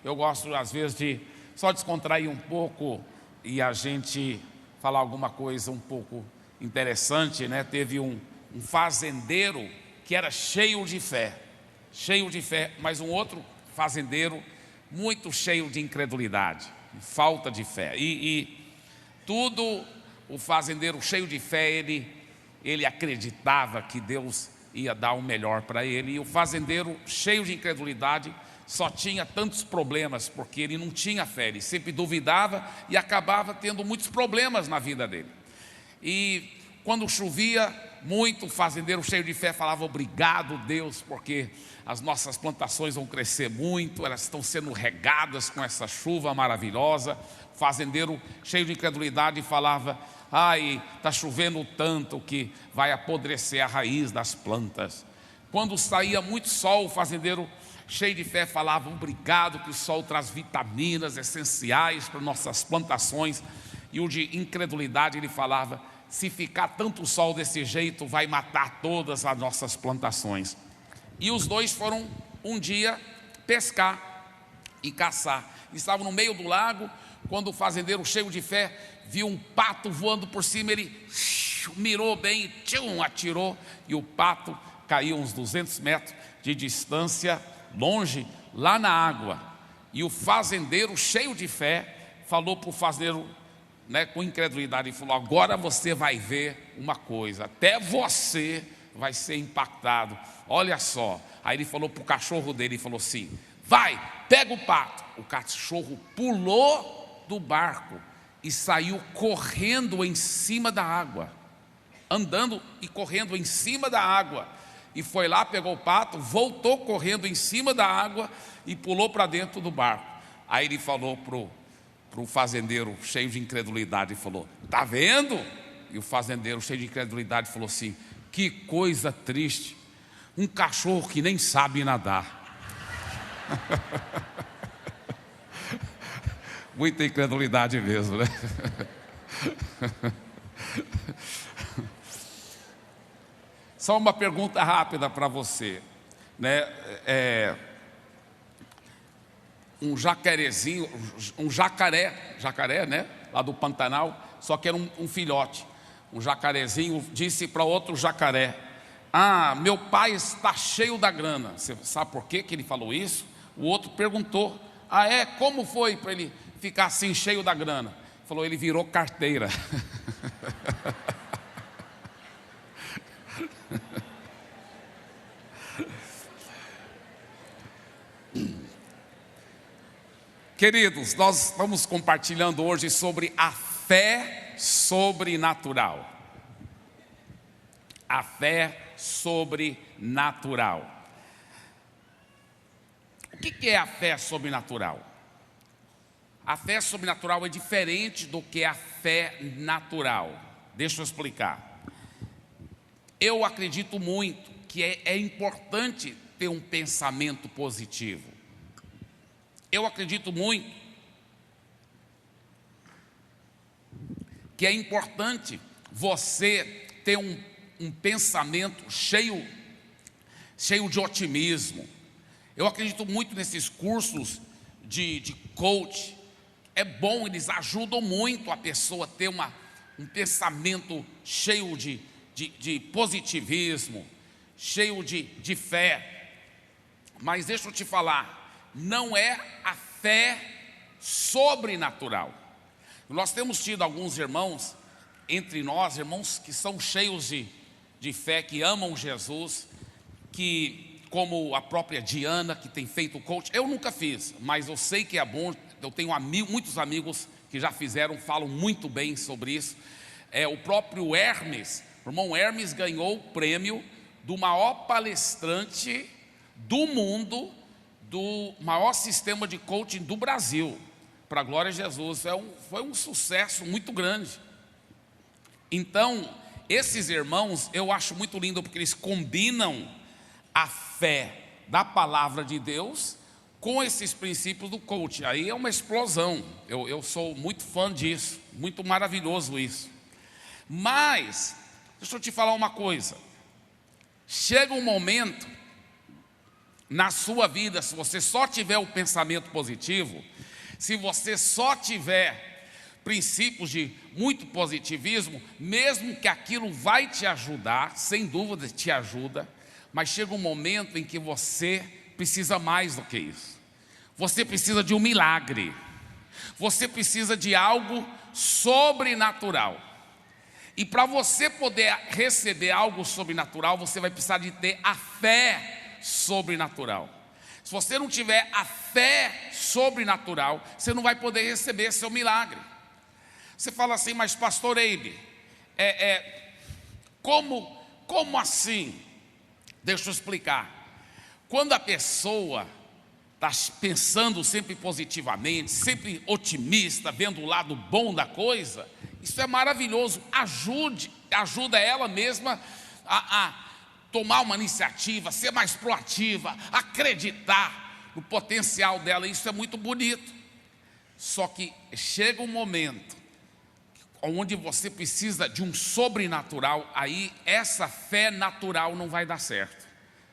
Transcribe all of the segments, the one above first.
eu gosto às vezes de só descontrair um pouco e a gente falar alguma coisa um pouco interessante, né? Teve um fazendeiro que era cheio de fé, mas um outro fazendeiro muito cheio de incredulidade, falta de fé. E tudo, o fazendeiro cheio de fé, ele acreditava que Deus ia dar o melhor para ele, e o fazendeiro cheio de incredulidade só tinha tantos problemas, porque ele não tinha fé, ele sempre duvidava e acabava tendo muitos problemas na vida dele. E quando chovia muito, o fazendeiro cheio de fé falava: obrigado, Deus, porque as nossas plantações vão crescer muito, elas estão sendo regadas com essa chuva maravilhosa. O fazendeiro cheio de incredulidade falava: ai, está chovendo tanto que vai apodrecer a raiz das plantas. Quando saía muito sol, o fazendeiro cheio de fé falava: obrigado, que o sol traz vitaminas essenciais para nossas plantações. E o de incredulidade, ele falava: se ficar tanto sol desse jeito, vai matar todas as nossas plantações. E os dois foram um dia pescar e caçar. Estavam no meio do lago, quando o fazendeiro cheio de fé viu um pato voando por cima. Ele mirou bem e atirou, e o pato caiu uns 200 metros de distância, longe, lá na água. E o fazendeiro cheio de fé falou para o fazendeiro, né, com incredulidade, e falou: agora você vai ver uma coisa, até você vai ser impactado, olha só. Aí ele falou para o cachorro dele, e falou assim: vai, pega o pato. O cachorro pulou do barco e saiu correndo em cima da água, andando e correndo em cima da água, e foi lá, pegou o pato, voltou correndo em cima da água e pulou para dentro do barco. Aí ele falou para o fazendeiro cheio de incredulidade, e falou: está vendo? E o fazendeiro cheio de incredulidade falou assim: que coisa triste, um cachorro que nem sabe nadar. Muita incredulidade mesmo, né? Só uma pergunta rápida para você, né? Um jacarezinho, um jacaré, né? Lá do Pantanal, só que era um filhote. Um jacarezinho disse para outro jacaré: ah, meu pai está cheio da grana. Você sabe por que ele falou isso? O outro perguntou: ah, é? Como foi para ele ficar assim cheio da grana? Falou: ele virou carteira. Queridos, nós estamos compartilhando hoje sobre a fé sobrenatural. A fé sobrenatural. O que é a fé sobrenatural? A fé sobrenatural é diferente do que a fé natural. Deixa eu explicar. Eu acredito muito que é importante ter um pensamento positivo. Eu acredito muito que é importante você ter um pensamento cheio de otimismo. Eu acredito muito nesses cursos de coach. É bom, eles ajudam muito a pessoa a ter um pensamento cheio de positivismo, cheio de fé. Mas deixa eu te falar, não é a fé sobrenatural. Nós temos tido alguns irmãos entre nós, irmãos que são cheios de fé, que amam Jesus, que, como a própria Diana, que tem feito coach. Eu nunca fiz, mas eu sei que é bom. Eu tenho muitos amigos que já fizeram, falam muito bem sobre isso. O próprio Hermes, o irmão Hermes, ganhou o prêmio do maior palestrante do mundo, do maior sistema de coaching do Brasil, para a glória de Jesus. Foi um sucesso muito grande. Então, esses irmãos, eu acho muito lindo, porque eles combinam a fé da palavra de Deus com esses princípios do coaching. Aí é uma explosão. Eu sou muito fã disso, muito maravilhoso isso. Mas, deixa eu te falar uma coisa. Chega um momento na sua vida, se você só tiver o pensamento positivo, se você só tiver princípios de muito positivismo, mesmo que aquilo vai te ajudar, sem dúvida te ajuda, mas chega um momento em que você precisa mais do que isso. Você precisa de um milagre. Você precisa de algo sobrenatural. E para você poder receber algo sobrenatural, você vai precisar de ter a fé sobrenatural. Se você não tiver a fé sobrenatural, você não vai poder receber seu milagre. Você fala assim, mas pastor Eibe, como assim? Deixa eu explicar. Quando a pessoa está pensando sempre positivamente, sempre otimista, vendo o lado bom da coisa, isso é maravilhoso. Ajuda ela mesma a tomar uma iniciativa, ser mais proativa, acreditar no potencial dela. Isso é muito bonito. Só que chega um momento onde você precisa de um sobrenatural, aí essa fé natural não vai dar certo.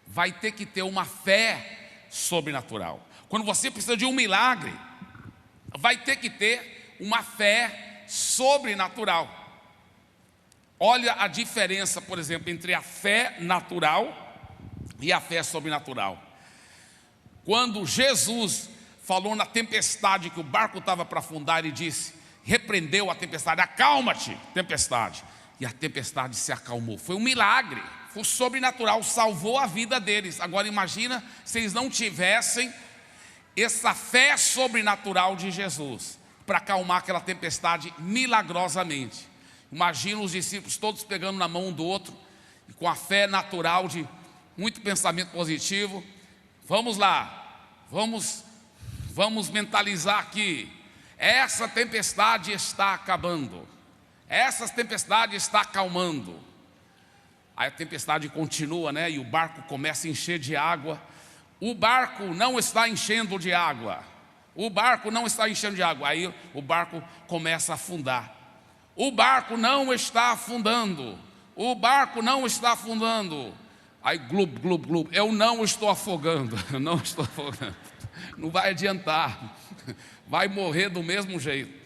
Vai ter que ter uma fé sobrenatural. Quando você precisa de um milagre, vai ter que ter uma fé sobrenatural. Olha a diferença, por exemplo, entre a fé natural e a fé sobrenatural. Quando Jesus falou na tempestade que o barco estava para afundar, ele disse, repreendeu a tempestade, acalma-te, tempestade. E a tempestade se acalmou. Foi um milagre, foi sobrenatural, salvou a vida deles. Agora imagina se eles não tivessem essa fé sobrenatural de Jesus para acalmar aquela tempestade milagrosamente. Imagina os discípulos todos pegando na mão um do outro, e com a fé natural de muito pensamento positivo. Vamos lá, vamos mentalizar aqui. Essa tempestade está acabando. Essa tempestade está acalmando. Aí a tempestade continua, né? E o barco começa a encher de água. O barco não está enchendo de água. O barco não está enchendo de água. Aí o barco começa a afundar. O barco não está afundando. O barco não está afundando. Aí glub, glub, glub. Eu não estou afogando. Eu não estou afogando. Não vai adiantar. Vai morrer do mesmo jeito.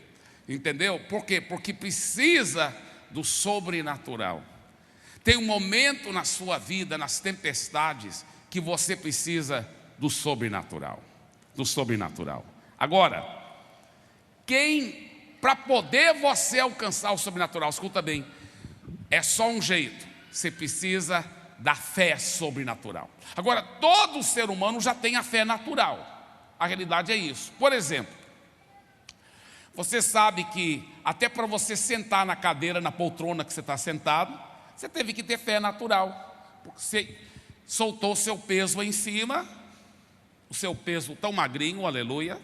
Entendeu? Por quê? Porque precisa do sobrenatural. Tem um momento na sua vida, nas tempestades, que você precisa do sobrenatural. Do sobrenatural. Agora, para poder você alcançar o sobrenatural, escuta bem, é só um jeito. Você precisa da fé sobrenatural. Agora, todo ser humano já tem a fé natural. A realidade é isso. Por exemplo, você sabe que até para você sentar na cadeira, na poltrona que você está sentado, você teve que ter fé natural. Porque você soltou seu peso em cima, o seu peso tão magrinho, aleluia,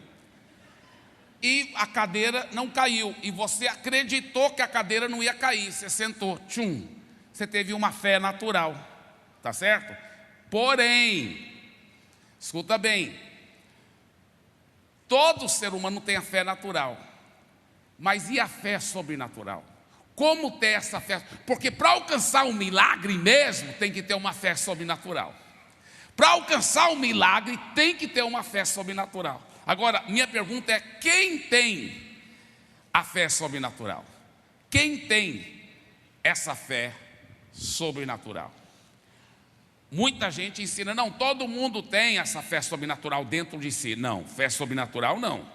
e a cadeira não caiu. E você acreditou que a cadeira não ia cair. Você sentou, tchum. Você teve uma fé natural. Tá certo? Porém, escuta bem, todo ser humano tem a fé natural. Mas e a fé sobrenatural? Como ter essa fé? Porque para alcançar um milagre mesmo, tem que ter uma fé sobrenatural. Para alcançar um milagre, tem que ter uma fé sobrenatural. Agora, minha pergunta é, quem tem a fé sobrenatural? Quem tem essa fé sobrenatural? Muita gente ensina, não, todo mundo tem essa fé sobrenatural dentro de si. Não, fé sobrenatural não.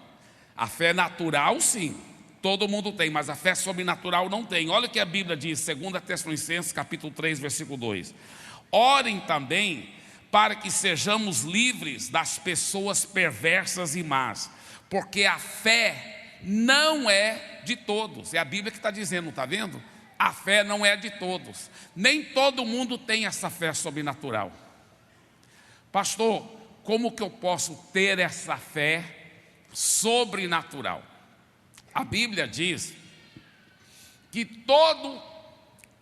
A fé natural sim, todo mundo tem, mas a fé sobrenatural não tem. Olha o que a Bíblia diz, 2 Tessalonicenses capítulo 3, versículo 2. Orem também para que sejamos livres das pessoas perversas e más, porque a fé não é de todos. É a Bíblia que está dizendo, não está vendo? A fé não é de todos. Nem todo mundo tem essa fé sobrenatural. Pastor, como que eu posso ter essa fé sobrenatural? A Bíblia diz que todo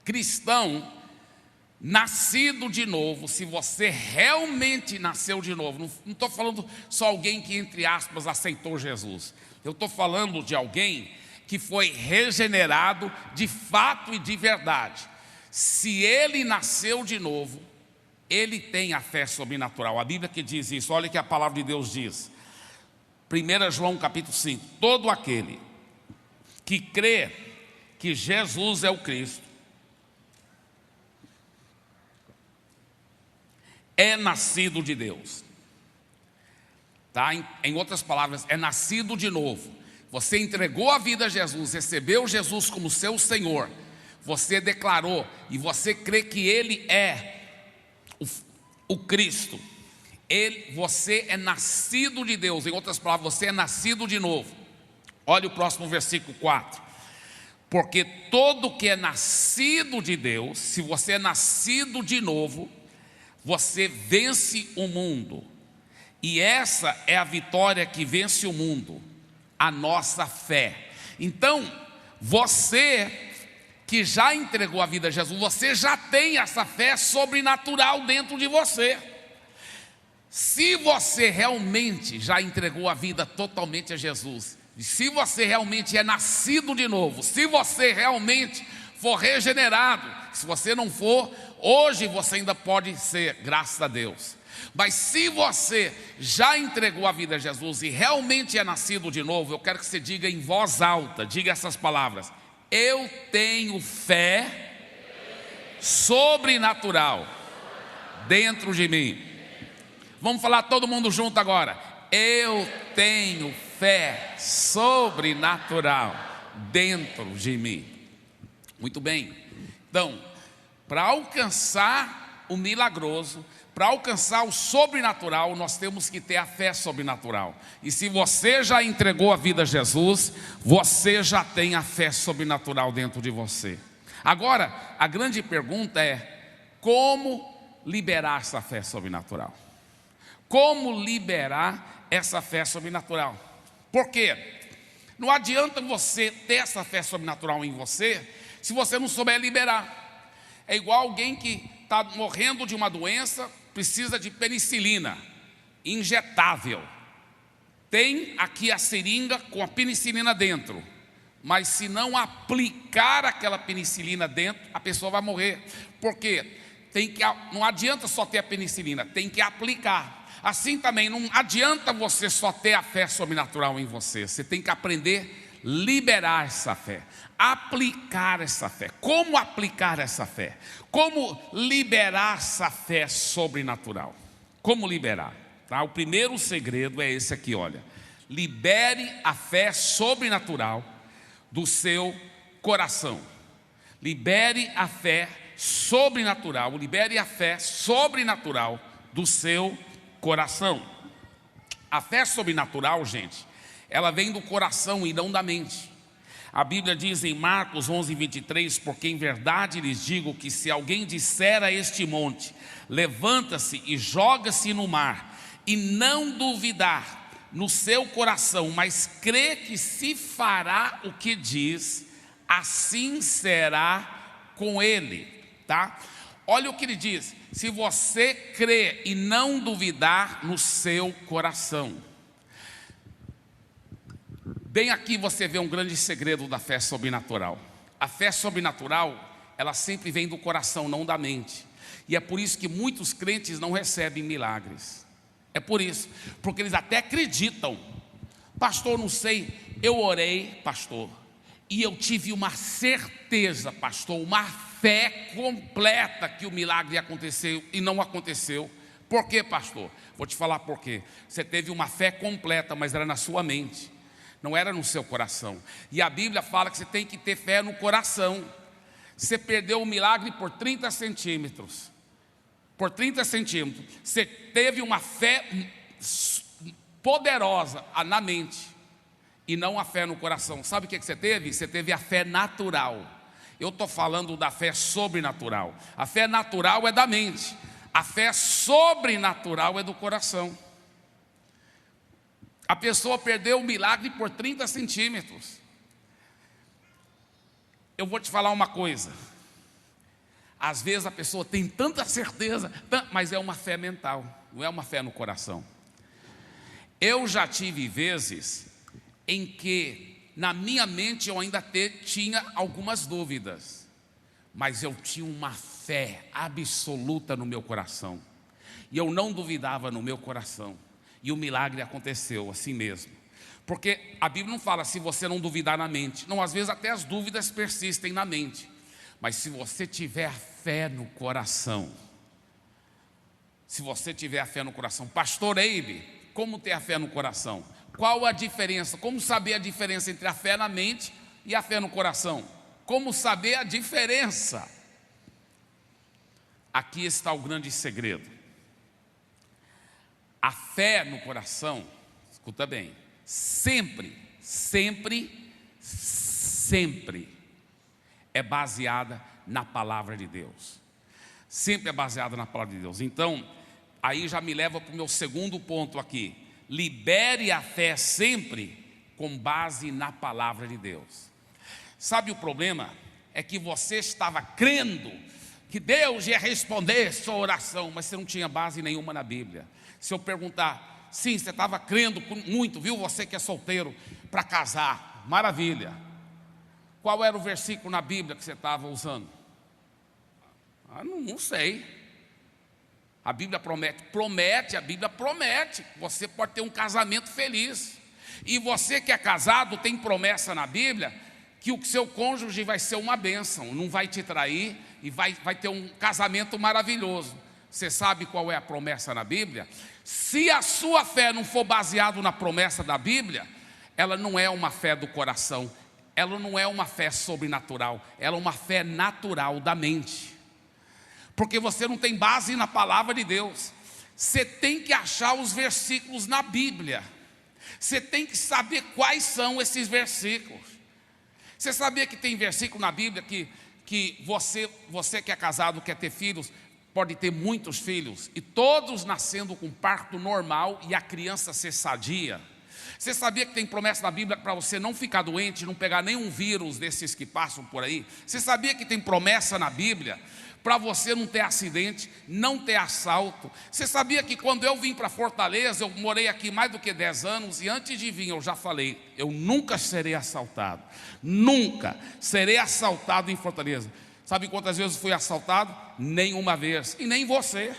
cristão nascido de novo, se você realmente nasceu de novo, não estou falando só alguém que, entre aspas, aceitou Jesus. Eu estou falando de alguém que foi regenerado de fato e de verdade. Se ele nasceu de novo, ele tem a fé sobrenatural. A Bíblia que diz isso, olha o que a palavra de Deus diz. 1 João capítulo 5, todo aquele que crê que Jesus é o Cristo, é nascido de Deus. Tá? Em outras palavras, é nascido de novo. Você entregou a vida a Jesus, recebeu Jesus como seu Senhor, você declarou e você crê que Ele é o Cristo. Você é nascido de Deus. Em outras palavras, você é nascido de novo. Olha o próximo versículo 4. Porque todo que é nascido de Deus, se você é nascido de novo, você vence o mundo. E essa é a vitória que vence o mundo, a nossa fé. Então, você que já entregou a vida a Jesus, você já tem essa fé sobrenatural dentro de você. Se você realmente já entregou a vida totalmente a Jesus, se você realmente é nascido de novo, se você realmente for regenerado, se você não for, hoje você ainda pode ser, graças a Deus. Mas se você já entregou a vida a Jesus e realmente é nascido de novo, eu quero que você diga em voz alta, diga essas palavras: eu tenho fé sobrenatural dentro de mim. Vamos falar todo mundo junto agora. Eu tenho fé sobrenatural dentro de mim. Muito bem. Então, para alcançar o milagroso, para alcançar o sobrenatural, nós temos que ter a fé sobrenatural. E se você já entregou a vida a Jesus, você já tem a fé sobrenatural dentro de você. Agora, a grande pergunta é: como liberar essa fé sobrenatural? Como liberar essa fé sobrenatural? Por quê? Não adianta você ter essa fé sobrenatural em você se você não souber liberar. É igual alguém que está morrendo de uma doença, precisa de penicilina injetável. Tem aqui a seringa com a penicilina dentro, mas se não aplicar aquela penicilina dentro, a pessoa vai morrer. Por quê? Não adianta só ter a penicilina, tem que aplicar. Assim também não adianta você só ter a fé sobrenatural em você. Você tem que aprender a liberar essa fé, aplicar essa fé. Como aplicar essa fé? Como liberar essa fé sobrenatural? Como liberar? Tá? O primeiro segredo é esse aqui, olha. Libere a fé sobrenatural do seu coração. Libere a fé sobrenatural. Libere a fé sobrenatural do seu coração. A fé sobrenatural, gente, ela vem do coração e não da mente. A Bíblia diz em Marcos 11:23: porque em verdade lhes digo que se alguém disser a este monte, levanta-se e joga-se no mar, e não duvidar no seu coração, mas crê que se fará o que diz, assim será com ele. Tá? Olha o que ele diz: se você crer e não duvidar no seu coração. Bem aqui você vê um grande segredo da fé sobrenatural. A fé sobrenatural, ela sempre vem do coração, não da mente. E é por isso que muitos crentes não recebem milagres. É por isso, porque eles até acreditam. Pastor, não sei, eu orei, pastor, e eu tive uma certeza, pastor, uma fé completa que o milagre aconteceu e não aconteceu. Por quê, pastor? Vou te falar por quê. Você teve uma fé completa, mas era na sua mente, não era no seu coração. E a Bíblia fala que você tem que ter fé no coração. Você perdeu o milagre por 30 centímetros. Por 30 centímetros. Você teve uma fé poderosa na mente e não a fé no coração. Sabe o que você teve? Você teve a fé natural. Eu estou falando da fé sobrenatural. A fé natural é da mente. A fé sobrenatural é do coração. A pessoa perdeu o milagre por 30 centímetros. Eu vou te falar uma coisa. Às vezes a pessoa tem tanta certeza, mas é uma fé mental, não é uma fé no coração. Eu já tive vezes em que na minha mente eu ainda tinha algumas dúvidas, mas eu tinha uma fé absoluta no meu coração. E eu não duvidava no meu coração. E o milagre aconteceu assim mesmo. Porque a Bíblia não fala se você não duvidar na mente. Não, às vezes até as dúvidas persistem na mente. Mas se você tiver fé no coração, se você tiver a fé no coração, Pastor Eibe, como ter a fé no coração? Qual a diferença? Como saber a diferença entre a fé na mente e a fé no coração? Como saber a diferença? Aqui está o grande segredo. A fé no coração, escuta bem, sempre é baseada na palavra de Deus. Sempre é baseada na palavra de Deus. Então, aí já me leva para o meu segundo ponto aqui. Libere a fé sempre com base na palavra de Deus. Sabe o problema? É que você estava crendo que Deus ia responder sua oração, mas você não tinha base nenhuma na Bíblia. Se eu perguntar, sim, você estava crendo muito, viu? Você que é solteiro, para casar, maravilha. Qual era o versículo na Bíblia que você estava usando? Não sei. A Bíblia promete, a Bíblia promete. Você pode ter um casamento feliz. E você que é casado, tem promessa na Bíblia que o seu cônjuge vai ser uma bênção, não vai te trair e vai ter um casamento maravilhoso. Você sabe qual é a promessa na Bíblia? Se a sua fé não for baseada na promessa da Bíblia, ela não é uma fé do coração, ela não é uma fé sobrenatural, ela é uma fé natural da mente. Porque você não tem base na palavra de Deus. Você tem que achar os versículos na Bíblia. Você tem que saber quais são esses versículos. Você sabia que tem versículo na Bíblia que você que é casado, quer ter filhos, pode ter muitos filhos, e todos nascendo com parto normal e a criança ser sadia? Você sabia que tem promessa na Bíblia para você não ficar doente, não pegar nenhum vírus desses que passam por aí? Você sabia que tem promessa na Bíblia para você não ter acidente, não ter assalto? Você sabia que quando eu vim para Fortaleza, eu morei aqui mais do que 10 anos, e antes de vir eu já falei, eu nunca serei assaltado, nunca serei assaltado em Fortaleza. Sabe quantas vezes fui assaltado? Nenhuma vez, e nem você.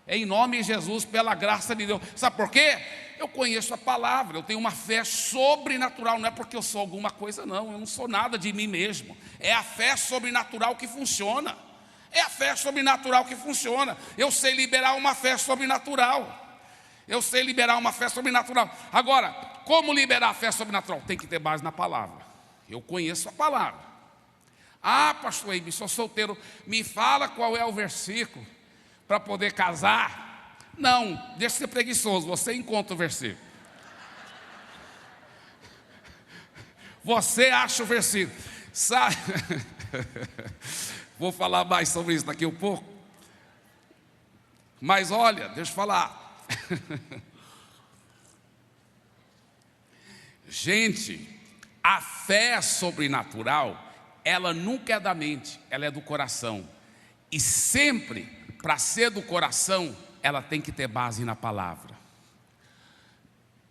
Em nome de Jesus, pela graça de Deus. Sabe por quê? Eu conheço a palavra, eu tenho uma fé sobrenatural. Não é porque eu sou alguma coisa, não, eu não sou nada de mim mesmo. É a fé sobrenatural que funciona. É a fé sobrenatural que funciona. Eu sei liberar uma fé sobrenatural. Eu sei liberar uma fé sobrenatural. Agora, como liberar a fé sobrenatural? Tem que ter base na palavra. Eu conheço a palavra. Ah, pastor Eibe, sou solteiro, me fala qual é o versículo para poder casar. Não, deixa de ser preguiçoso, você encontra o versículo. Você acha o versículo. Sabe? Vou falar mais sobre isso daqui um pouco. Mas olha, deixa eu falar. Gente, a fé sobrenatural, ela nunca é da mente, ela é do coração. E sempre, para ser do coração, ela tem que ter base na palavra.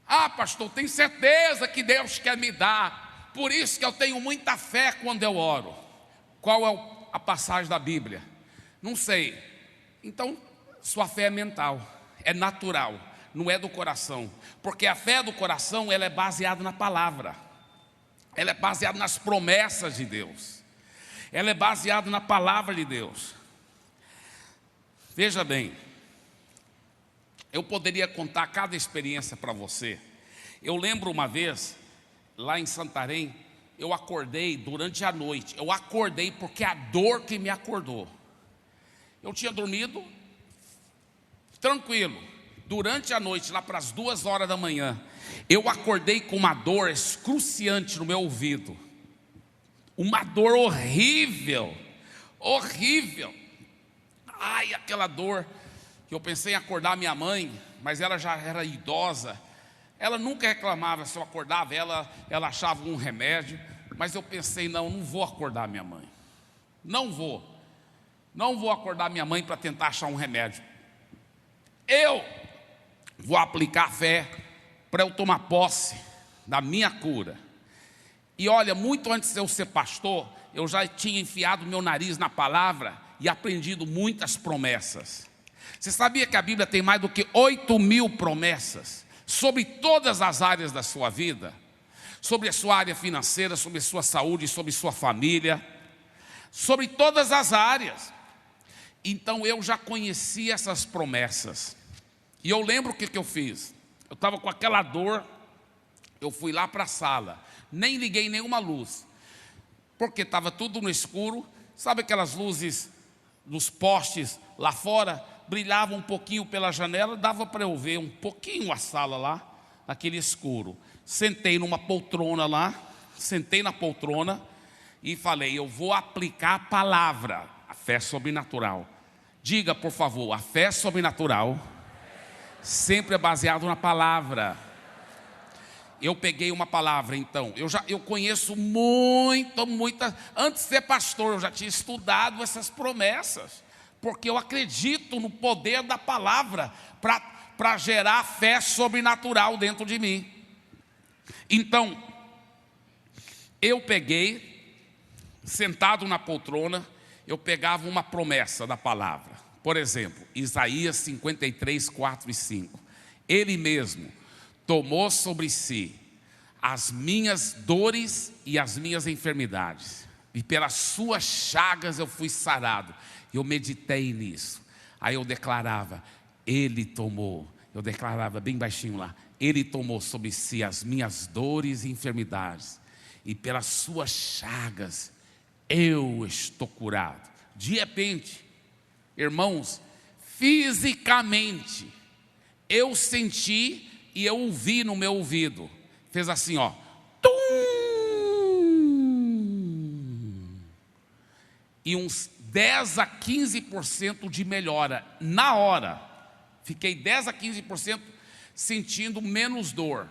Ah, pastor, tenho certeza que Deus quer me dar, por isso que eu tenho muita fé quando eu oro. Qual é a passagem da Bíblia? Não sei. Então, sua fé é mental, é natural, não é do coração. Porque a fé do coração, ela é baseada na palavra. Ela é baseada nas promessas de Deus. Ela é baseada na palavra de Deus. Veja bem, eu poderia contar cada experiência para você. Eu lembro uma vez, lá em Santarém, eu acordei durante a noite. Eu acordei porque a dor que me acordou. Eu tinha dormido tranquilo. Durante a noite, lá para as 2 horas da manhã, eu acordei com uma dor excruciante no meu ouvido. Uma dor horrível. Horrível. Ai, aquela dor que eu pensei em acordar minha mãe, mas ela já era idosa. Ela nunca reclamava se eu acordava, ela achava um remédio. Mas eu pensei, não vou acordar minha mãe. Não vou acordar minha mãe para tentar achar um remédio. Eu vou aplicar fé para eu tomar posse da minha cura. E olha, muito antes de eu ser pastor, eu já tinha enfiado meu nariz na palavra e aprendido muitas promessas. Você sabia que a Bíblia tem mais do que 8.000 promessas sobre todas as áreas da sua vida? Sobre a sua área financeira, sobre a sua saúde, sobre sua família, sobre todas as áreas. Então eu já conhecia essas promessas. E eu lembro o que eu fiz. Eu estava com aquela dor, eu fui lá para a sala, nem liguei nenhuma luz, porque estava tudo no escuro. Sabe aquelas luzes dos postes lá fora? Brilhavam um pouquinho pela janela, dava para eu ver um pouquinho a sala lá, naquele escuro. Sentei numa poltrona lá, sentei na poltrona e falei: eu vou aplicar a palavra, a fé sobrenatural. Diga, por favor, a fé sobrenatural sempre é baseado na palavra. Eu peguei uma palavra, então, eu conheço muita, antes de ser pastor, eu já tinha estudado essas promessas, porque eu acredito no poder da palavra para gerar fé sobrenatural dentro de mim. Então, eu peguei, sentado na poltrona, eu pegava uma promessa da palavra. Por exemplo, Isaías 53, 4 e 5. Ele mesmo tomou sobre si as minhas dores e as minhas enfermidades, e pelas suas chagas eu fui sarado. Eu meditei nisso. Aí eu declarava: Ele tomou. Eu declarava bem baixinho lá: Ele tomou sobre si as minhas dores e enfermidades, e pelas suas chagas eu estou curado. De repente, irmãos, fisicamente, eu senti e eu ouvi no meu ouvido. Fez assim, ó. Tum! E uns 10 a 15% de melhora na hora. Fiquei 10 a 15% sentindo menos dor.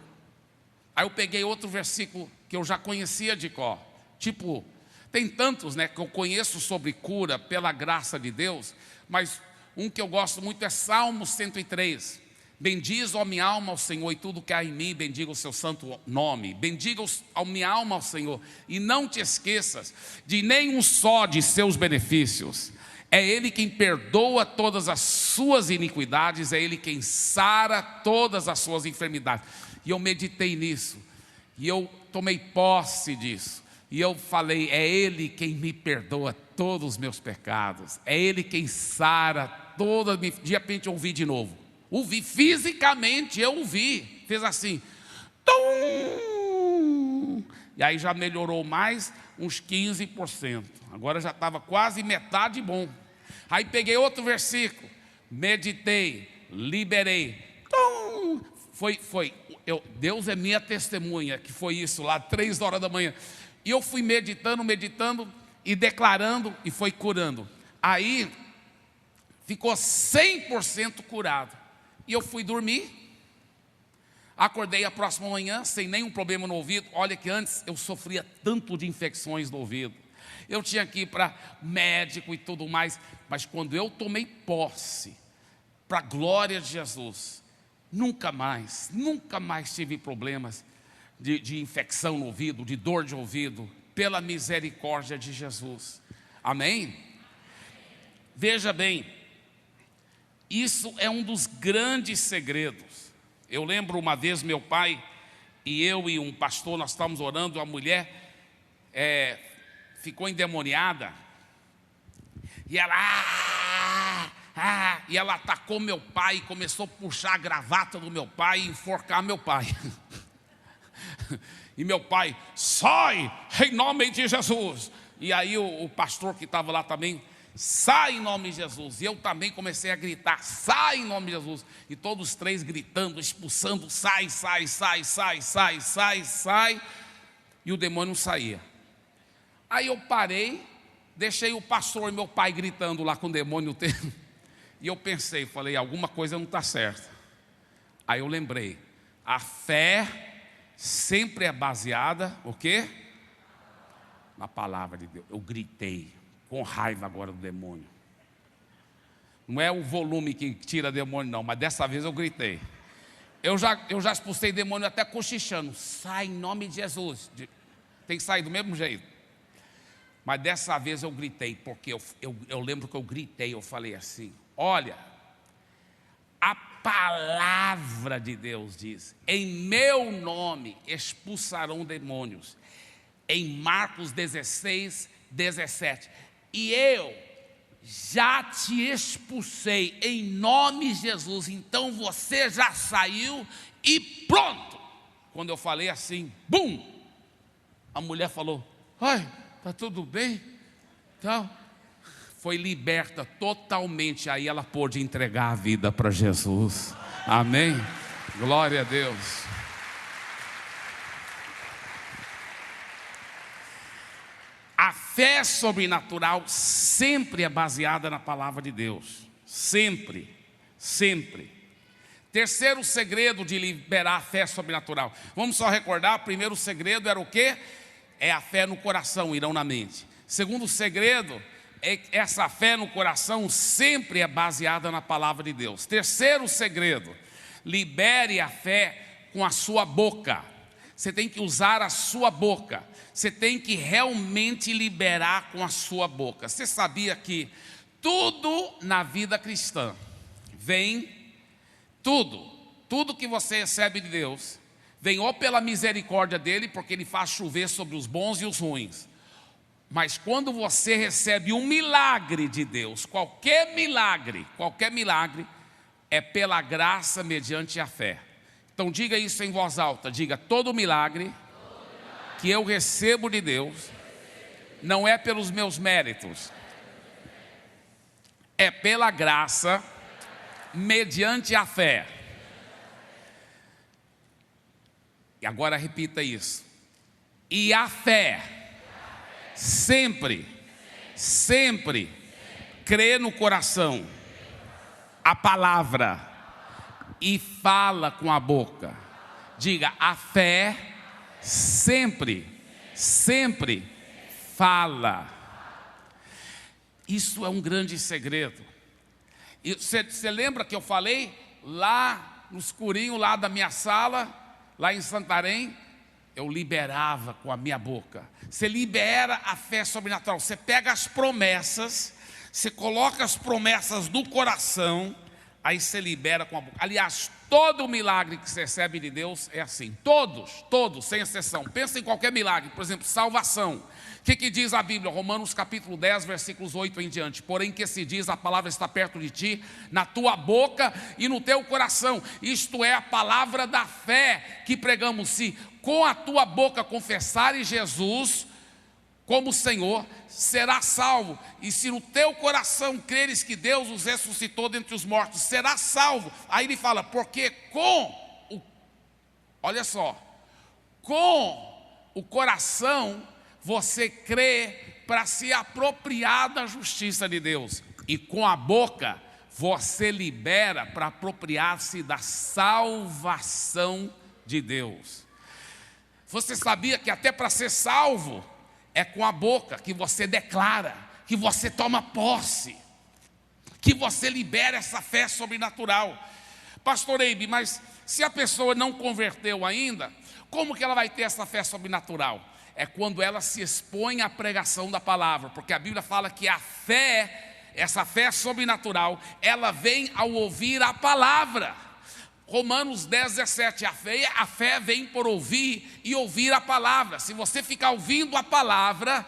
Aí eu peguei outro versículo que eu já conhecia de cor. Tipo, tem tantos, né, que eu conheço sobre cura pela graça de Deus, mas um que eu gosto muito é Salmo 103. Bendiz, ó minha alma, ao Senhor, e tudo que há em mim, bendiga o seu santo nome. Bendiga a minha alma ao Senhor, e não te esqueças de nenhum só de seus benefícios. É Ele quem perdoa todas as suas iniquidades, é Ele quem sara todas as suas enfermidades. E eu meditei nisso, e eu tomei posse disso. E eu falei: é Ele quem me perdoa todos os meus pecados, é Ele quem sara toda. De repente eu ouvi de novo, ouvi fisicamente, eu ouvi, fez assim, tum! E aí já melhorou mais uns 15%, agora já estava quase metade bom. Aí peguei outro versículo, meditei, liberei, tum! Deus é minha testemunha, que foi isso lá, 3 horas da manhã. E eu fui meditando e declarando, e foi curando. Aí ficou 100% curado. E eu fui dormir. Acordei a próxima manhã sem nenhum problema no ouvido. Olha que antes eu sofria tanto de infecções no ouvido. Eu tinha que ir para médico e tudo mais. Mas quando eu tomei posse, para a glória de Jesus, nunca mais tive problemas de infecção no ouvido, de dor de ouvido, pela misericórdia de Jesus. Amém? Veja bem, isso é um dos grandes segredos. Eu lembro uma vez meu pai e eu e um pastor, nós estávamos orando, a mulher ficou endemoniada, e ela e ela atacou meu pai, e começou a puxar a gravata do meu pai e enforcar meu pai. E meu pai: sai em nome de Jesus. E aí o pastor que estava lá também: sai em nome de Jesus. E eu também comecei a gritar: sai em nome de Jesus. E todos os três gritando, expulsando: sai, sai, sai, sai, sai, sai, sai. E o demônio não saía. Aí eu parei, deixei o pastor e meu pai gritando lá com o demônio. E eu pensei, falei: alguma coisa não está certa. Aí eu lembrei: a fé sempre é baseada, o quê? Na palavra de Deus. Eu gritei com raiva agora do demônio. Não é o volume que tira demônio não, mas dessa vez eu gritei. Eu já expulsei demônio até cochichando: sai em nome de Jesus. Tem que sair do mesmo jeito. Mas dessa vez eu gritei, porque eu lembro que eu gritei, eu falei assim: olha, a palavra de Deus diz: em meu nome expulsarão demônios, em Marcos 16, 17. E eu já te expulsei em nome de Jesus, então você já saiu e pronto. Quando eu falei assim, bum, a mulher falou: ai, está tudo bem? Então, foi liberta totalmente. Aí ela pôde entregar a vida para Jesus. Amém? Glória a Deus. A fé sobrenatural sempre é baseada na palavra de Deus. Sempre, sempre. Terceiro segredo de liberar a fé sobrenatural. Vamos só recordar, o primeiro segredo era o quê? É a fé no coração e não na mente. Segundo segredo, é que essa fé no coração sempre é baseada na palavra de Deus. Terceiro segredo, libere a fé com a sua boca. Você tem que usar a sua boca. Você tem que realmente liberar com a sua boca. Você sabia que tudo na vida cristã vem, tudo que você recebe de Deus, vem ou pela misericórdia dele, porque ele faz chover sobre os bons e os ruins. Mas quando você recebe um milagre de Deus, qualquer milagre, é pela graça mediante a fé. Então diga isso em voz alta, diga: todo milagre que eu recebo de Deus, não é pelos meus méritos, é pela graça mediante a fé. E agora repita isso: e a fé sempre crê no coração a palavra e fala com a boca. Diga: a fé sempre fala. Isso é um grande segredo. E você lembra que eu falei lá no escurinho lá da minha sala, lá em Santarém? Eu liberava com a minha boca. Você libera a fé sobrenatural. Você pega as promessas, você coloca as promessas no coração, aí você libera com a boca. Aliás, todo milagre que você recebe de Deus é assim. Todos, sem exceção. Pensa em qualquer milagre, por exemplo, salvação. O que diz a Bíblia? Romanos capítulo 10, versículos 8 em diante. Porém que se diz: a palavra está perto de ti, na tua boca e no teu coração. Isto é a palavra da fé que pregamos. Se com a tua boca confessares Jesus como Senhor, serás salvo. E se no teu coração creres que Deus os ressuscitou dentre os mortos, serás salvo. Aí ele fala: porque olha só, com o coração você crê para se apropriar da justiça de Deus, e com a boca você libera para apropriar-se da salvação de Deus. Você sabia que até para ser salvo é com a boca que você declara, que você toma posse, que você libera essa fé sobrenatural? Pastor Eibe, mas se a pessoa não converteu ainda, como que ela vai ter essa fé sobrenatural? É quando ela se expõe à pregação da palavra, porque a Bíblia fala que a fé, essa fé sobrenatural, ela vem ao ouvir a palavra. Romanos 10, 17, a fé vem por ouvir e ouvir a palavra. Se você ficar ouvindo a palavra,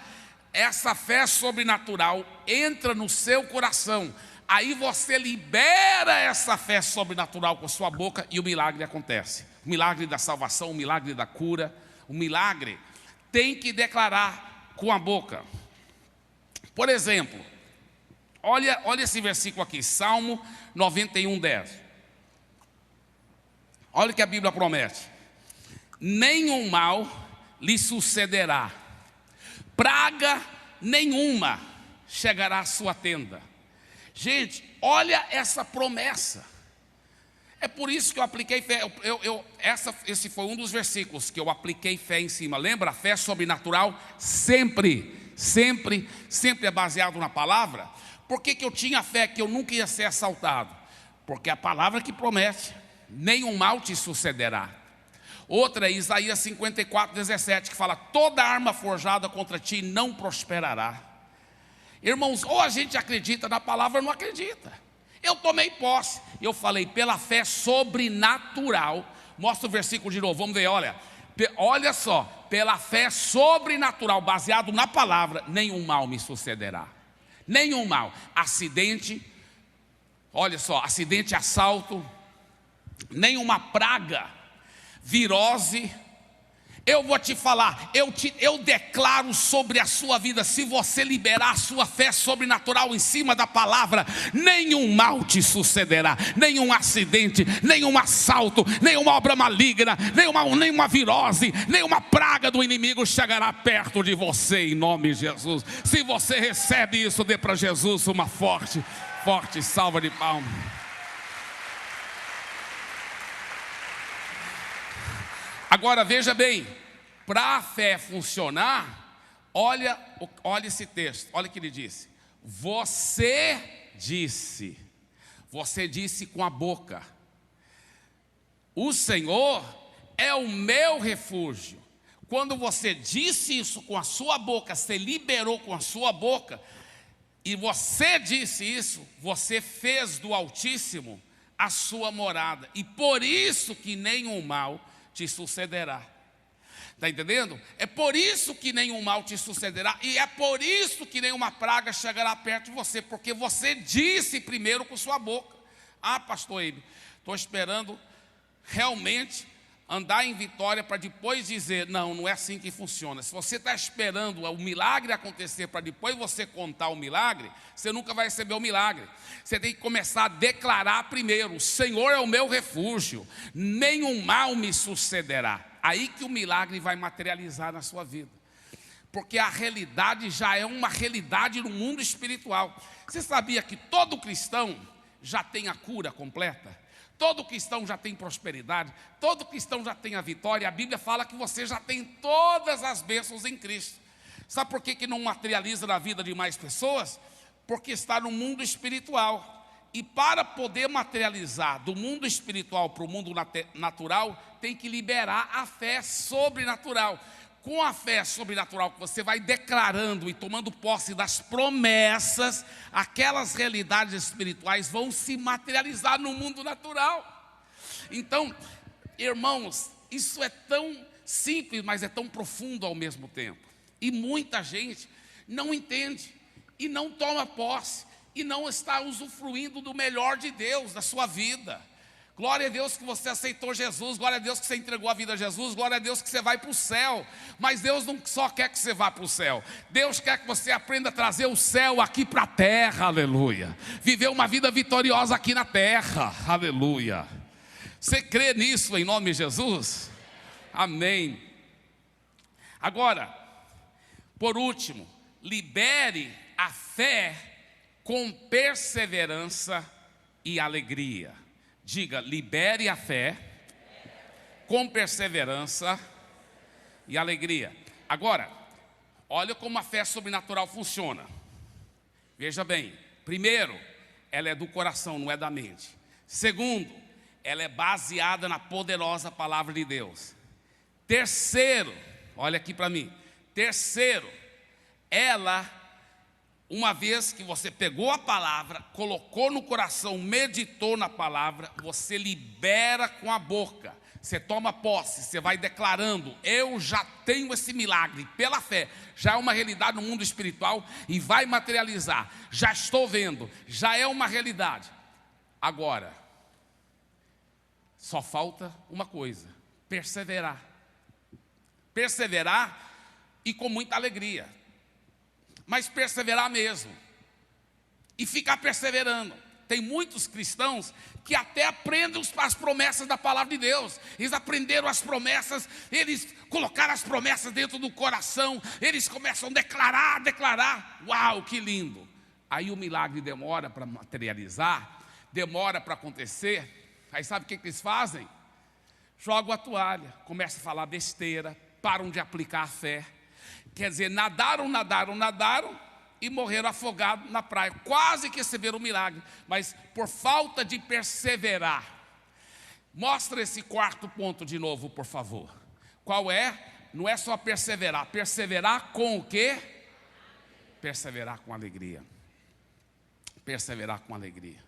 essa fé sobrenatural entra no seu coração. Aí você libera essa fé sobrenatural com a sua boca e o milagre acontece. O milagre da salvação, o milagre da cura, o milagre tem que declarar com a boca. Por exemplo, olha esse versículo aqui, Salmo 91, 10. Olha o que a Bíblia promete: nenhum mal lhe sucederá, praga nenhuma chegará à sua tenda. Gente, olha essa promessa. É por isso que eu apliquei fé. Esse foi um dos versículos que eu apliquei fé em cima. Lembra? A fé sobrenatural sempre é baseado na palavra. Por que eu tinha fé que eu nunca ia ser assaltado? Porque a palavra que promete: nenhum mal te sucederá. Outra é Isaías 54:17, que fala: toda arma forjada contra ti não prosperará. Irmãos, ou a gente acredita na palavra ou não acredita. Eu tomei posse, eu falei, pela fé sobrenatural. Mostra o versículo de novo, vamos ver, olha só, pela fé sobrenatural, baseado na palavra, nenhum mal me sucederá. Nenhum mal, acidente, olha só, acidente, assalto, nenhuma praga, virose. Eu vou te falar, eu declaro sobre a sua vida, se você liberar a sua fé sobrenatural em cima da palavra, nenhum mal te sucederá, nenhum acidente, nenhum assalto, nenhuma obra maligna, nenhuma virose, nenhuma praga do inimigo chegará perto de você, em nome de Jesus. Se você recebe isso, dê para Jesus uma forte salva de palmas. Agora veja bem, para a fé funcionar, olha esse texto, olha o que ele disse. Você disse com a boca: o Senhor é o meu refúgio. Quando você disse isso com a sua boca, você liberou com a sua boca, e você disse isso, você fez do Altíssimo a sua morada, e por isso que nenhum mal te sucederá. Está entendendo? É por isso que nenhum mal te sucederá, e é por isso que nenhuma praga chegará perto de você, porque você disse primeiro com sua boca. Ah, pastor Eibe, estou esperando realmente andar em vitória para depois dizer. Não é assim que funciona. Se você está esperando o milagre acontecer para depois você contar o milagre, você nunca vai receber o milagre. Você tem que começar a declarar primeiro: o Senhor é o meu refúgio, nenhum mal me sucederá. Aí que o milagre vai materializar na sua vida, porque a realidade já é uma realidade no mundo espiritual. Você sabia que todo cristão já tem a cura completa? Todo cristão já tem prosperidade, todo cristão já tem a vitória. A Bíblia fala que você já tem todas as bênçãos em Cristo. Sabe por que não materializa na vida de mais pessoas? Porque está no mundo espiritual. E para poder materializar do mundo espiritual para o mundo natural, tem que liberar a fé sobrenatural. Com a fé sobrenatural que você vai declarando e tomando posse das promessas, aquelas realidades espirituais vão se materializar no mundo natural. Então, irmãos, isso é tão simples, mas é tão profundo ao mesmo tempo. E muita gente não entende e não toma posse e não está usufruindo do melhor de Deus na sua vida. Glória a Deus que você aceitou Jesus, glória a Deus que você entregou a vida a Jesus, glória a Deus que você vai para o céu. Mas Deus não só quer que você vá para o céu, Deus quer que você aprenda a trazer o céu aqui para a terra, aleluia. Viver uma vida vitoriosa aqui na terra, aleluia. Você crê nisso em nome de Jesus? Amém. Agora, por último, libere a fé com perseverança e alegria. Diga: libere a fé com perseverança e alegria. Agora, olha como a fé sobrenatural funciona. Veja bem, primeiro, ela é do coração, não é da mente. Segundo, ela é baseada na poderosa palavra de Deus. Terceiro, olha aqui para mim. Terceiro, ela, uma vez que você pegou a palavra, colocou no coração, meditou na palavra, você libera com a boca. Você toma posse, você vai declarando: eu já tenho esse milagre pela fé. Já é uma realidade no mundo espiritual e vai materializar. Já estou vendo, já é uma realidade. Agora, só falta uma coisa: perseverar. Perseverar e com muita alegria. Mas perseverar mesmo. E ficar perseverando. Tem muitos cristãos que até aprendem as promessas da palavra de Deus. Eles aprenderam as promessas, eles colocaram as promessas dentro do coração, eles começam a declarar. Uau, que lindo! Aí o milagre demora para materializar, demora para acontecer. Aí sabe o que eles fazem? Jogam a toalha, começam a falar besteira, param de aplicar a fé. Quer dizer, nadaram e morreram afogados na praia. Quase que receberam o milagre, mas por falta de perseverar, Mostra esse quarto ponto de novo, por favor. Qual é? Não é só perseverar. Perseverar com o quê? Perseverar com alegria. Perseverar com alegria.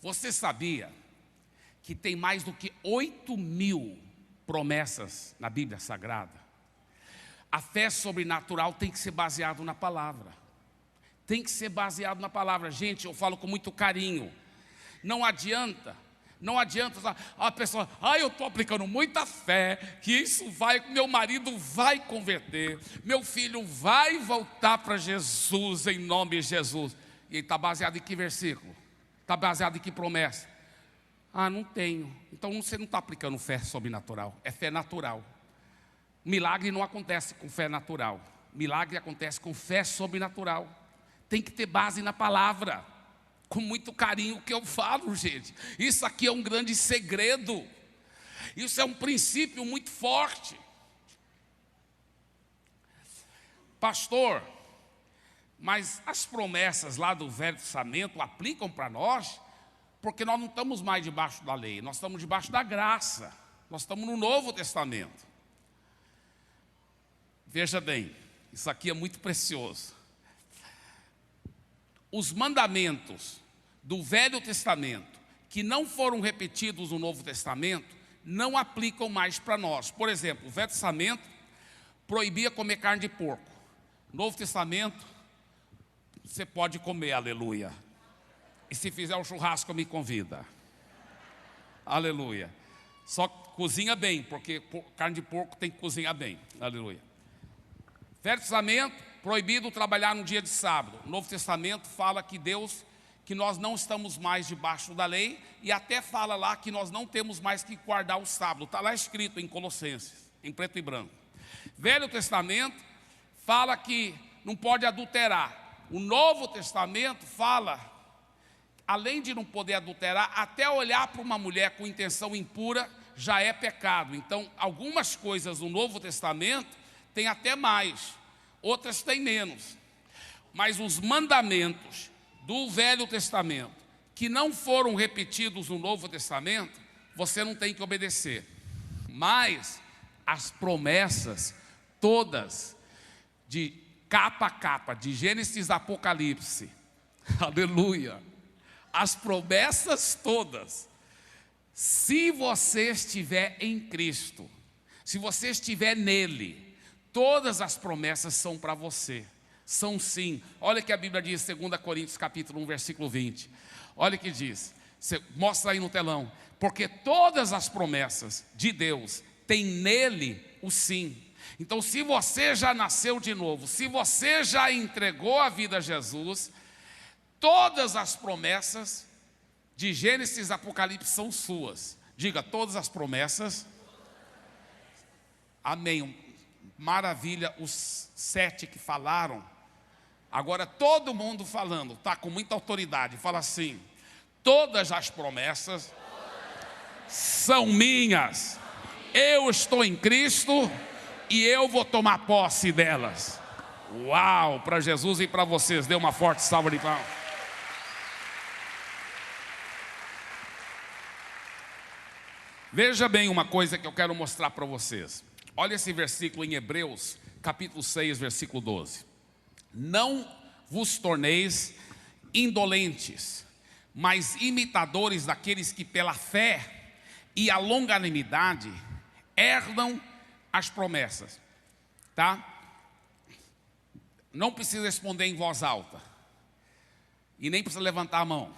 Você sabia que tem mais do que 8.000 promessas na Bíblia Sagrada? A fé sobrenatural tem que ser baseada na palavra. Tem que ser baseado na palavra. Gente, eu falo com muito carinho. Não adianta a pessoa, eu estou aplicando muita fé, que isso vai, meu marido vai converter, meu filho vai voltar para Jesus, em nome de Jesus. E ele está baseado em que versículo? Está baseado em que promessa? Não tenho. Então você não está aplicando fé sobrenatural, é fé natural. Milagre não acontece com fé natural, milagre acontece com fé sobrenatural. Tem que ter base na palavra. Com muito carinho que eu falo, gente. Isso aqui é um grande segredo. Isso é um princípio muito forte. Pastor, mas as promessas lá do Velho Testamento aplicam para nós? Porque nós não estamos mais debaixo da lei, nós estamos debaixo da graça. Nós estamos no Novo Testamento. Veja bem, isso aqui é muito precioso. Os mandamentos do Velho Testamento, que não foram repetidos no Novo Testamento, não aplicam mais para nós. Por exemplo, o Velho Testamento proibia comer carne de porco. Novo Testamento, você pode comer, aleluia. E se fizer um churrasco, me convida. Aleluia. Só cozinha bem, porque carne de porco tem que cozinhar bem. Aleluia. Velho Testamento, proibido trabalhar no dia de sábado. O Novo Testamento fala que nós não estamos mais debaixo da lei, e até fala lá que nós não temos mais que guardar o sábado. Está lá escrito em Colossenses, em preto e branco. Velho Testamento fala que não pode adulterar. O Novo Testamento fala, além de não poder adulterar, até olhar para uma mulher com intenção impura já é pecado. Então, algumas coisas no Novo Testamento tem até mais, outras têm menos. Mas os mandamentos do Velho Testamento, que não foram repetidos no Novo Testamento, você não tem que obedecer. Mas as promessas todas, de capa a capa, de Gênesis a Apocalipse, aleluia, as promessas todas, se você estiver em Cristo, se você estiver nele, todas as promessas são para você. São sim. Olha que a Bíblia diz, 2 Coríntios capítulo 1, versículo 20. Olha o que diz. Mostra aí no telão. Porque todas as promessas de Deus têm nele o sim. Então, se você já nasceu de novo, se você já entregou a vida a Jesus, todas as promessas de Gênesis e Apocalipse são suas. Diga, todas as promessas. Amém. Maravilha, os 7 que falaram. Agora todo mundo falando, está com muita autoridade. Fala assim: todas as promessas são minhas. Eu estou em Cristo e eu vou tomar posse delas. Uau, para Jesus e para vocês. Dê uma forte salva de palmas. Veja bem uma coisa que eu quero mostrar para vocês. Olha esse versículo em Hebreus, capítulo 6, versículo 12. Não vos torneis indolentes, mas imitadores daqueles que pela fé e a longanimidade herdam as promessas. Tá? Não precisa responder em voz alta. E nem precisa levantar a mão.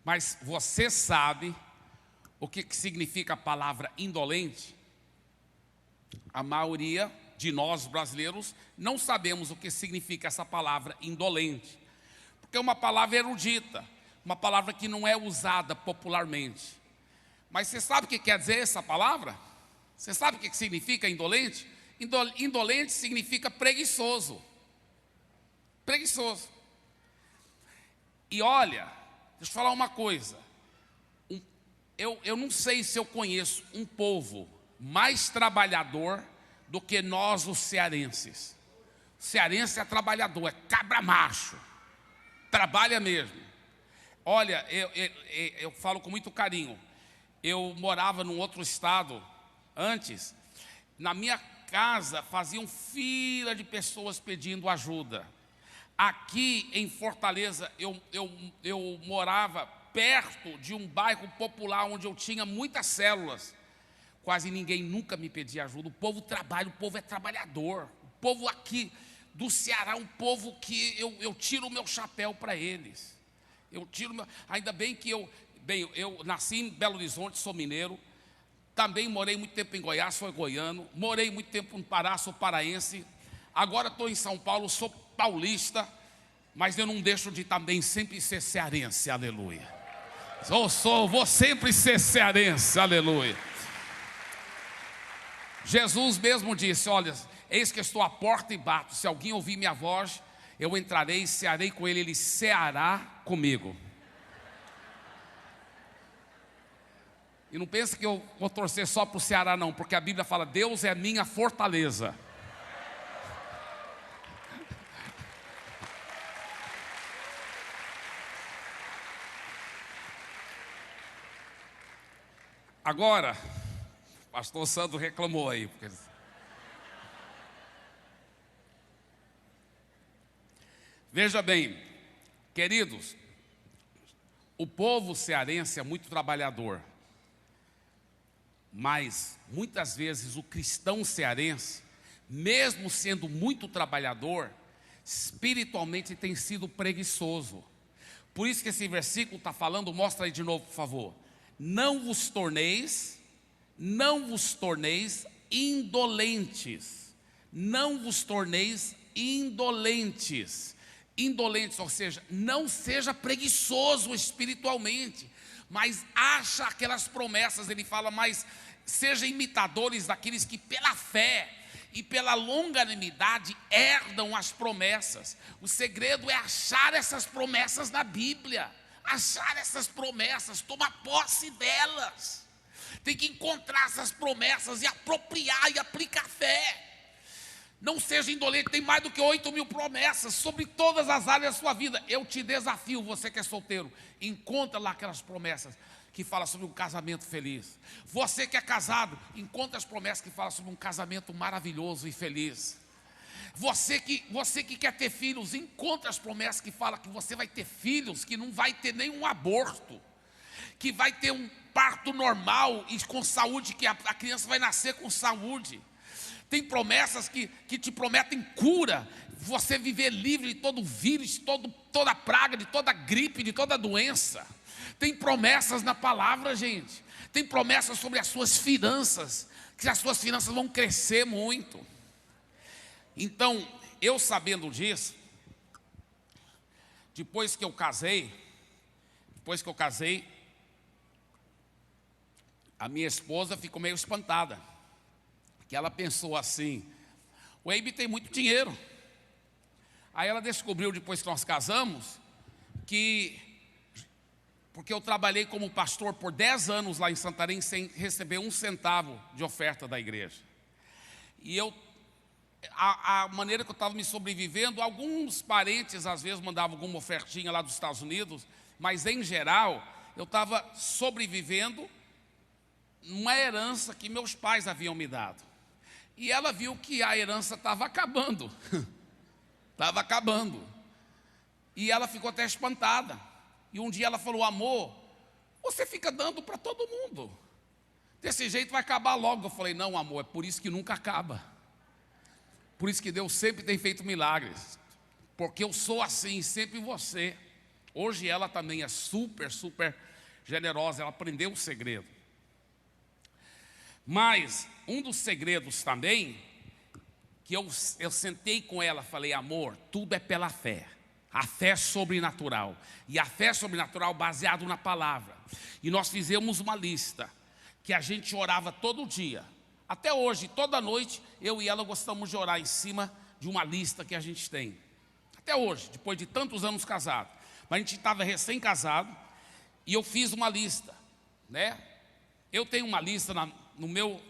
Mas você sabe o que significa a palavra indolente? A maioria de nós brasileiros não sabemos o que significa essa palavra indolente, porque é uma palavra erudita, uma palavra que não é usada popularmente. Mas você sabe o que quer dizer essa palavra? Você sabe o que significa indolente? Indolente significa preguiçoso. Preguiçoso. E olha, deixa eu falar uma coisa. Eu não sei se eu conheço um povo mais trabalhador do que nós, os cearenses. O cearense é trabalhador, é cabra macho, trabalha mesmo. Olha, eu falo com muito carinho. Eu morava num outro estado antes. Na minha casa faziam fila de pessoas pedindo ajuda. Aqui em Fortaleza, eu morava perto de um bairro popular onde eu tinha muitas células. Quase ninguém nunca me pedia ajuda. O povo trabalha, o povo é trabalhador. O povo aqui do Ceará é um povo que eu tiro o meu chapéu para eles. Ainda bem que eu nasci em Belo Horizonte, sou mineiro. Também morei muito tempo em Goiás, sou goiano. Morei muito tempo no Pará, sou paraense. Agora estou em São Paulo, sou paulista. Mas eu não deixo de também sempre ser cearense, aleluia. Vou sempre ser cearense, aleluia. Jesus mesmo disse, olha, eis que estou à porta e bato. Se alguém ouvir minha voz, eu entrarei e cearei com ele, ele ceará comigo. E não pense que eu vou torcer só para o Ceará não, porque a Bíblia fala, Deus é minha fortaleza. Agora, o pastor Sandro reclamou aí. Veja bem, queridos, o povo cearense é muito trabalhador. Mas, muitas vezes, o cristão cearense, mesmo sendo muito trabalhador, espiritualmente tem sido preguiçoso. Por isso que esse versículo está falando, mostra aí de novo, por favor. Não vos torneis indolentes. Não vos torneis indolentes. Indolentes, ou seja, não seja preguiçoso espiritualmente, mas acha aquelas promessas. Ele fala, mas sejam imitadores daqueles que pela fé e pela longanimidade herdam as promessas. O segredo é achar essas promessas na Bíblia, achar essas promessas, tomar posse delas. Tem que encontrar essas promessas e apropriar e aplicar fé. Não seja indolente, tem mais do que 8.000 promessas sobre todas as áreas da sua vida. Eu te desafio, você que é solteiro, encontra lá aquelas promessas que falam sobre um casamento feliz. Você que é casado, encontra as promessas que falam sobre um casamento maravilhoso e feliz. Você que quer ter filhos, encontra as promessas que falam que você vai ter filhos, que não vai ter nenhum aborto, que vai ter um parto normal e com saúde, que a criança vai nascer com saúde. Tem promessas que te prometem cura, você viver livre de todo vírus, toda praga, de toda gripe, de toda doença. Tem promessas na palavra, gente. Tem promessas sobre as suas finanças, que as suas finanças vão crescer muito. Então, eu sabendo disso, depois que eu casei, a minha esposa ficou meio espantada. Que ela pensou assim, o Eibe tem muito dinheiro. Aí ela descobriu, depois que nós casamos, porque eu trabalhei como pastor por 10 anos lá em Santarém, sem receber um centavo de oferta da igreja. E a maneira que eu estava me sobrevivendo, alguns parentes às vezes mandavam alguma ofertinha lá dos Estados Unidos, mas em geral, eu estava sobrevivendo numa herança que meus pais haviam me dado. E ela viu que a herança estava acabando. Estava acabando. E ela ficou até espantada. E um dia ela falou, amor, você fica dando para todo mundo. Desse jeito vai acabar logo. Eu falei, não, amor, é por isso que nunca acaba. Por isso que Deus sempre tem feito milagres. Porque eu sou assim, sempre você. Hoje ela também é super, super generosa. Ela aprendeu o segredo. Mas um dos segredos também, que eu sentei com ela, falei, amor, tudo é pela fé. A fé sobrenatural. E a fé sobrenatural baseado na palavra. E nós fizemos uma lista, que a gente orava todo dia. Até hoje, toda noite, eu e ela gostamos de orar em cima de uma lista que a gente tem. Até hoje, depois de tantos anos casados. Mas a gente estava recém-casado, e eu fiz uma lista, né? Eu tenho uma lista no meu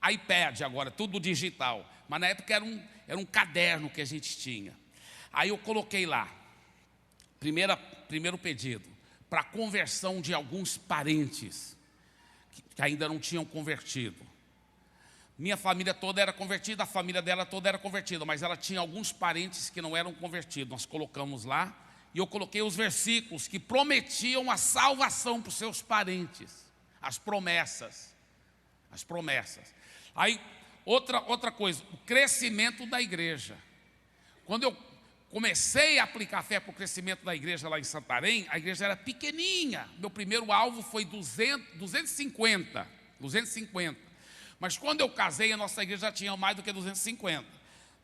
iPad agora, tudo digital. Mas na época era um caderno que a gente tinha. Aí eu coloquei lá. Primeiro pedido, para a conversão de alguns parentes que ainda não tinham convertido. Minha família toda era convertida, a família dela toda era convertida, mas ela tinha alguns parentes que não eram convertidos. Nós colocamos lá, e eu coloquei os versículos que prometiam a salvação para os seus parentes, as promessas. Aí, outra coisa, o crescimento da igreja. Quando eu comecei a aplicar fé para o crescimento da igreja lá em Santarém, a igreja era pequenininha. Meu primeiro alvo foi 250. Mas quando eu casei, a nossa igreja já tinha mais do que 250.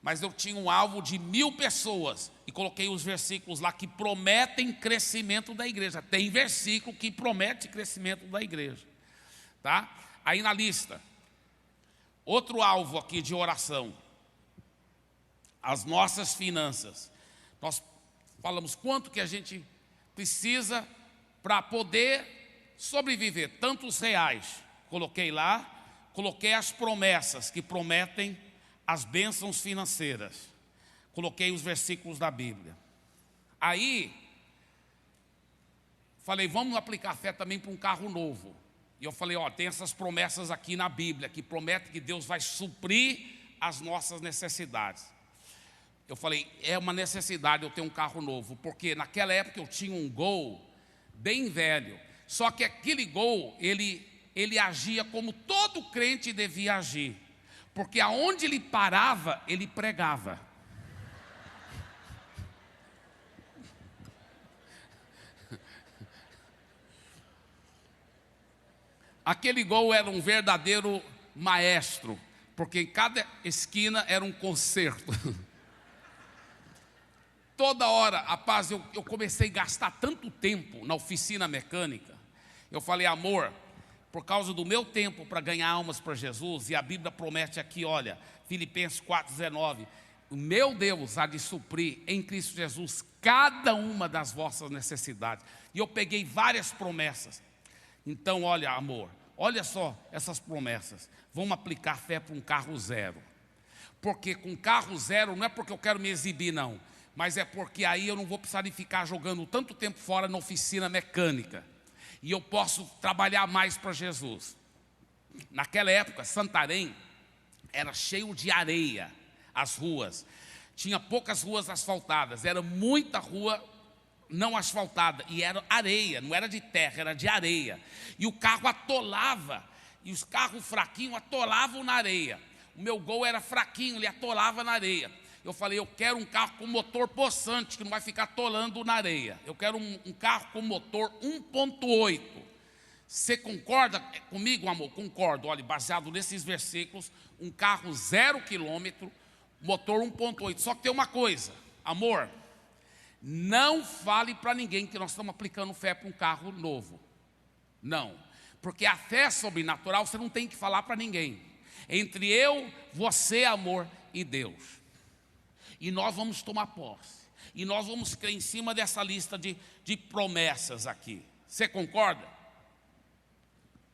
Mas eu tinha um alvo de 1000 pessoas. E coloquei os versículos lá que prometem crescimento da igreja. Tem versículo que promete crescimento da igreja. Tá? Aí na lista, outro alvo aqui de oração. As nossas finanças. Nós falamos quanto que a gente precisa para poder sobreviver. Tantos reais. Coloquei lá. Coloquei as promessas que prometem as bênçãos financeiras. Coloquei os versículos da Bíblia. Aí, falei, vamos aplicar fé também para um carro novo. E eu falei, tem essas promessas aqui na Bíblia, que prometem que Deus vai suprir as nossas necessidades. Eu falei, é uma necessidade eu ter um carro novo, porque naquela época eu tinha um Gol bem velho. Só que aquele Gol, ele agia como todo crente devia agir, porque aonde ele parava, ele pregava. Aquele Gol era um verdadeiro maestro, porque em cada esquina era um concerto. Toda hora, rapaz, eu comecei a gastar tanto tempo na oficina mecânica. Eu falei, amor, por causa do meu tempo para ganhar almas para Jesus, e a Bíblia promete aqui, olha, Filipenses 4,19, o meu Deus há de suprir em Cristo Jesus cada uma das vossas necessidades. E eu peguei várias promessas. Então, olha, amor, olha só essas promessas. Vamos aplicar fé para um carro zero. Porque com carro zero, não é porque eu quero me exibir, não, mas é porque aí eu não vou precisar de ficar jogando tanto tempo fora na oficina mecânica. E eu posso trabalhar mais para Jesus. Naquela época, Santarém era cheio de areia, as ruas. Tinha poucas ruas asfaltadas, era muita rua não asfaltada. E era areia, não era de terra, era de areia. E o carro atolava, e os carros fraquinhos atolavam na areia. O meu Gol era fraquinho, ele atolava na areia. Eu falei, eu quero um carro com motor possante, que não vai ficar atolando na areia. Eu quero um carro com motor 1.8. Você concorda comigo, amor? Concordo. Olha, baseado nesses versículos, um carro 0 quilômetro, motor 1.8. Só que tem uma coisa, amor, não fale para ninguém que nós estamos aplicando fé para um carro novo. Não, porque a fé sobrenatural você não tem que falar para ninguém. Entre eu, você, amor, e Deus. E nós vamos tomar posse. E nós vamos crer em cima dessa lista de promessas aqui. Você concorda?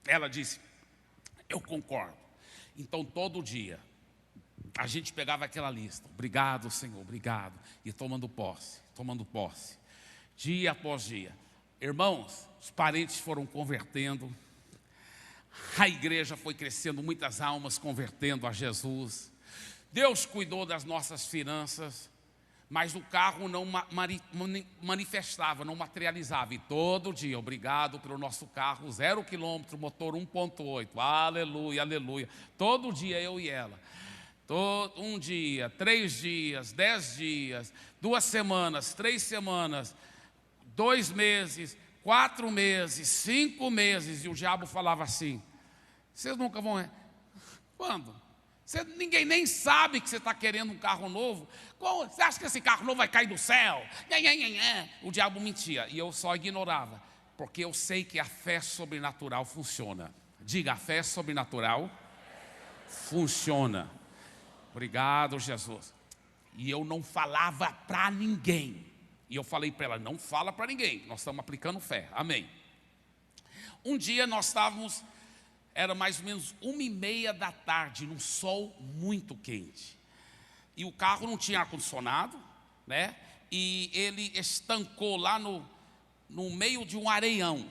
Ela disse, eu concordo. Então todo dia a gente pegava aquela lista. Obrigado, Senhor, obrigado. E tomando posse. Dia após dia. Irmãos, os parentes foram convertendo. A igreja foi crescendo, muitas almas convertendo a Jesus. Deus cuidou das nossas finanças, mas o carro não manifestava, não materializava. E todo dia, obrigado pelo nosso carro, 0 quilômetro, motor 1.8, aleluia, aleluia. Todo dia eu e ela, um dia, 3 dias, 10 dias, 2 semanas, 3 semanas, 2 meses, 4 meses, 5 meses. E o diabo falava assim, vocês nunca vão... Quando? Ninguém nem sabe que você está querendo um carro novo. Você acha que esse carro novo vai cair do céu? O diabo mentia e eu só ignorava, porque eu sei que a fé sobrenatural funciona. Diga, a fé sobrenatural funciona. Obrigado, Jesus. E eu não falava para ninguém. E eu falei para ela, não fala para ninguém, nós estamos aplicando fé, amém. Um dia nós estávamos... Era mais ou menos 1h30 da tarde, num sol muito quente. E o carro não tinha ar-condicionado, né? e ele estancou lá no meio de um areião.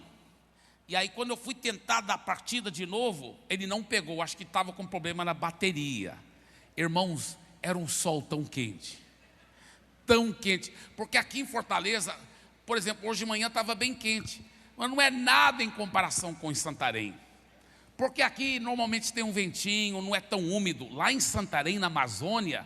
E aí quando eu fui tentar dar partida de novo, ele não pegou, acho que estava com problema na bateria. Irmãos, era um sol tão quente, porque aqui em Fortaleza, por exemplo, hoje de manhã estava bem quente, mas não é nada em comparação com em Santarém, porque aqui normalmente tem um ventinho, não é tão úmido. Lá em Santarém, na Amazônia,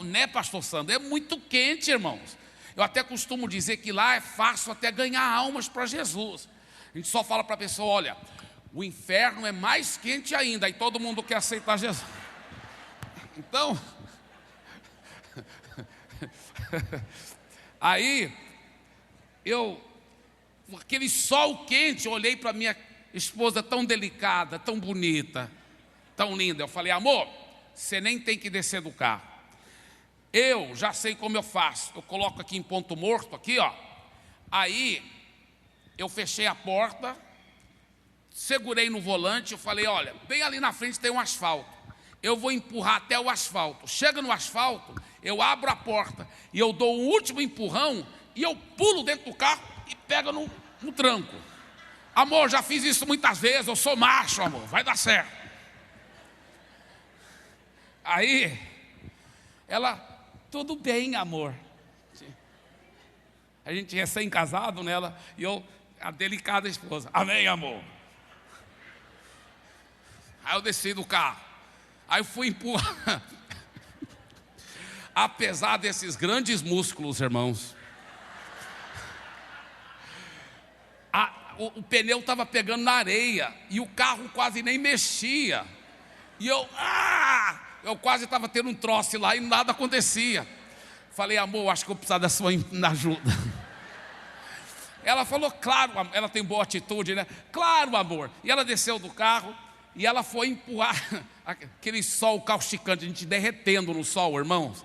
né, pastor Sandro, é muito quente, irmãos. Eu até costumo dizer que lá é fácil até ganhar almas para Jesus. A gente só fala para a pessoa, olha, o inferno é mais quente ainda, e todo mundo quer aceitar Jesus. Então, aí, aquele sol quente, eu olhei para minha esposa tão delicada, tão bonita, tão linda. Eu falei, amor, você nem tem que descer do carro. Eu já sei como eu faço. Eu coloco aqui em ponto morto, aqui, ó. Aí, eu fechei a porta, segurei no volante, eu falei, olha, bem ali na frente tem um asfalto. Eu vou empurrar até o asfalto. Chega no asfalto, eu abro a porta e eu dou o último empurrão e eu pulo dentro do carro e pego no tranco. Amor, já fiz isso muitas vezes, eu sou macho, amor, vai dar certo. Aí, ela, tudo bem, amor. A gente recém-casado nela, e eu, a delicada esposa, amém, amor. Aí eu desci do carro, aí eu fui empurrar. Apesar desses grandes músculos, irmãos, o pneu estava pegando na areia, e o carro quase nem mexia, e eu quase estava tendo um troço lá, e nada acontecia. Falei, amor, acho que eu preciso da sua ajuda. Ela falou, claro, ela tem boa atitude, né? Claro, amor. E ela desceu do carro e ela foi empurrar aquele sol causticante, a gente derretendo no sol, irmãos.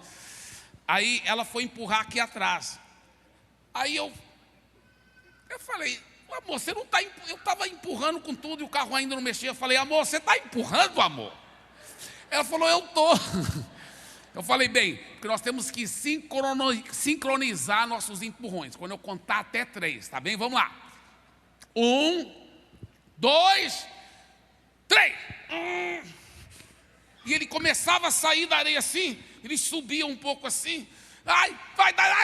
Aí ela foi empurrar aqui atrás. Aí eu falei, amor, você não está... Eu estava empurrando com tudo e o carro ainda não mexia. Eu falei, amor, você está empurrando, amor? Ela falou, eu estou. Eu falei, bem, porque nós temos que sincronizar nossos empurrões. Quando eu contar até 3, tá bem? Vamos lá. 1, 2, 3. E ele começava a sair da areia assim, ele subia um pouco assim. Ai, vai dar.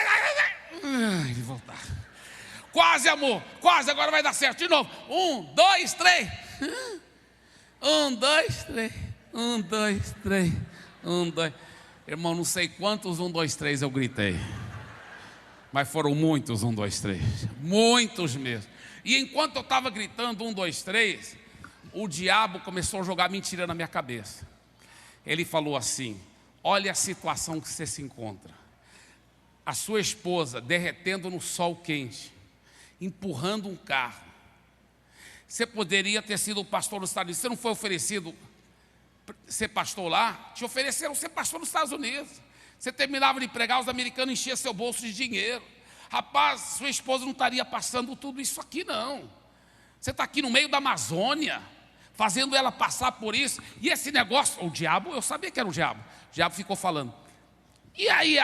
Ele voltava. Quase, amor, quase, agora vai dar certo. De novo. 1, 2, 3. 1, 2, 3. 1, 2, 3. 1, 2. Irmão, não sei quantos 1, 2, 3 eu gritei, mas foram muitos 1, 2, 3, muitos mesmo. E enquanto eu estava gritando 1, 2, 3, o diabo começou a jogar mentira na minha cabeça. Ele falou assim, olha a situação que você se encontra, a sua esposa derretendo no sol quente, empurrando um carro. Você poderia ter sido o pastor dos Estados Unidos, você não foi oferecido ser pastor lá? Te ofereceram ser pastor nos Estados Unidos. Você terminava de pregar, os americanos enchiam seu bolso de dinheiro. Rapaz, sua esposa não estaria passando tudo isso aqui, não. Você está aqui no meio da Amazônia, fazendo ela passar por isso. E esse negócio, o diabo, eu sabia que era o diabo. O diabo ficou falando, e aí,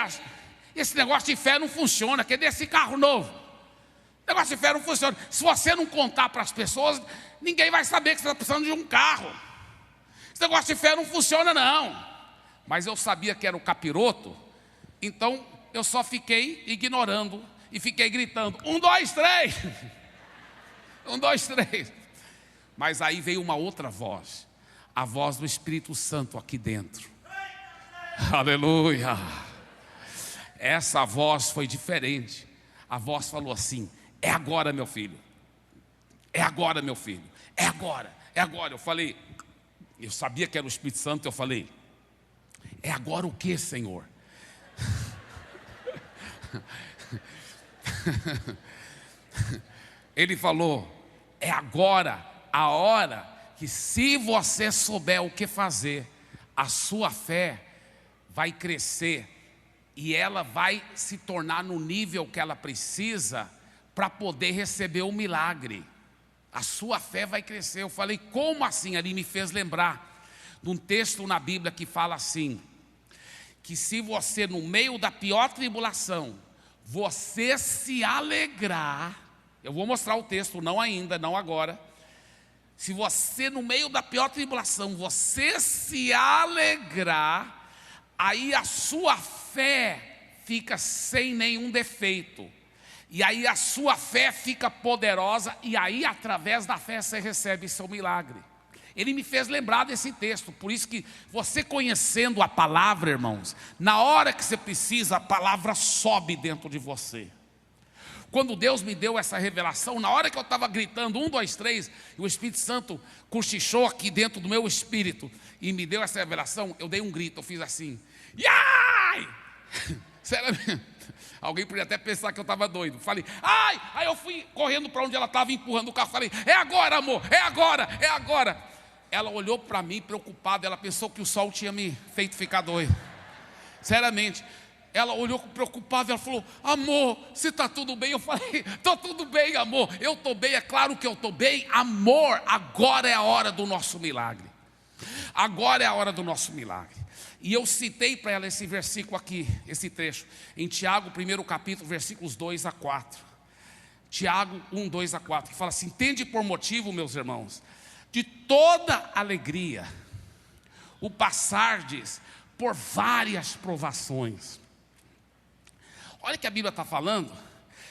esse negócio de fé não funciona, cadê esse carro novo? O negócio de fé não funciona. Se você não contar para as pessoas, ninguém vai saber que você está precisando de um carro. Esse negócio de fé não funciona, não. Mas eu sabia que era o capiroto, então eu só fiquei ignorando e fiquei gritando, 1, 2, 3. 1, 2, 3. Mas aí veio uma outra voz, a voz do Espírito Santo aqui dentro. Aleluia. Essa voz foi diferente. A voz falou assim, é agora, meu filho. É agora, meu filho. É agora, é agora. Eu falei, eu sabia que era o Espírito Santo, eu falei, é agora o que, Senhor? Ele falou, é agora a hora que, se você souber o que fazer, a sua fé vai crescer e ela vai se tornar no nível que ela precisa para poder receber o milagre. A sua fé vai crescer. Eu falei, como assim? Ele me fez lembrar de um texto na Bíblia que fala assim, que se você no meio da pior tribulação, você se alegrar, eu vou mostrar o texto, não ainda, não agora. Se você, no meio da pior tribulação, você se alegrar, aí a sua fé fica sem nenhum defeito. E aí a sua fé fica poderosa, e aí através da fé você recebe seu milagre. Ele me fez lembrar desse texto, por isso que você conhecendo a palavra, irmãos, na hora que você precisa, a palavra sobe dentro de você. Quando Deus me deu essa revelação, na hora que eu estava gritando 1, 2, 3, e o Espírito Santo cochichou aqui dentro do meu espírito, e me deu essa revelação, eu dei um grito, eu fiz assim, ai! Sério, alguém podia até pensar que eu estava doido. Falei, ai! Aí eu fui correndo para onde ela estava empurrando o carro, falei, é agora, amor, é agora, é agora. Ela olhou para mim preocupada, ela pensou que o sol tinha me feito ficar doido. Seriamente. Ela olhou preocupada, ela falou, amor, se está tudo bem? Eu falei, está tudo bem, amor, eu estou bem, é claro que eu estou bem. Amor, agora é a hora do nosso milagre. Agora é a hora do nosso milagre. E eu citei para ela esse versículo aqui, esse trecho, em Tiago, 1º capítulo, versículos 2 a 4. Tiago 1, 2 a 4, que fala assim, tende por motivo, meus irmãos, de toda alegria, o passardes por várias provações. Olha o que a Bíblia está falando.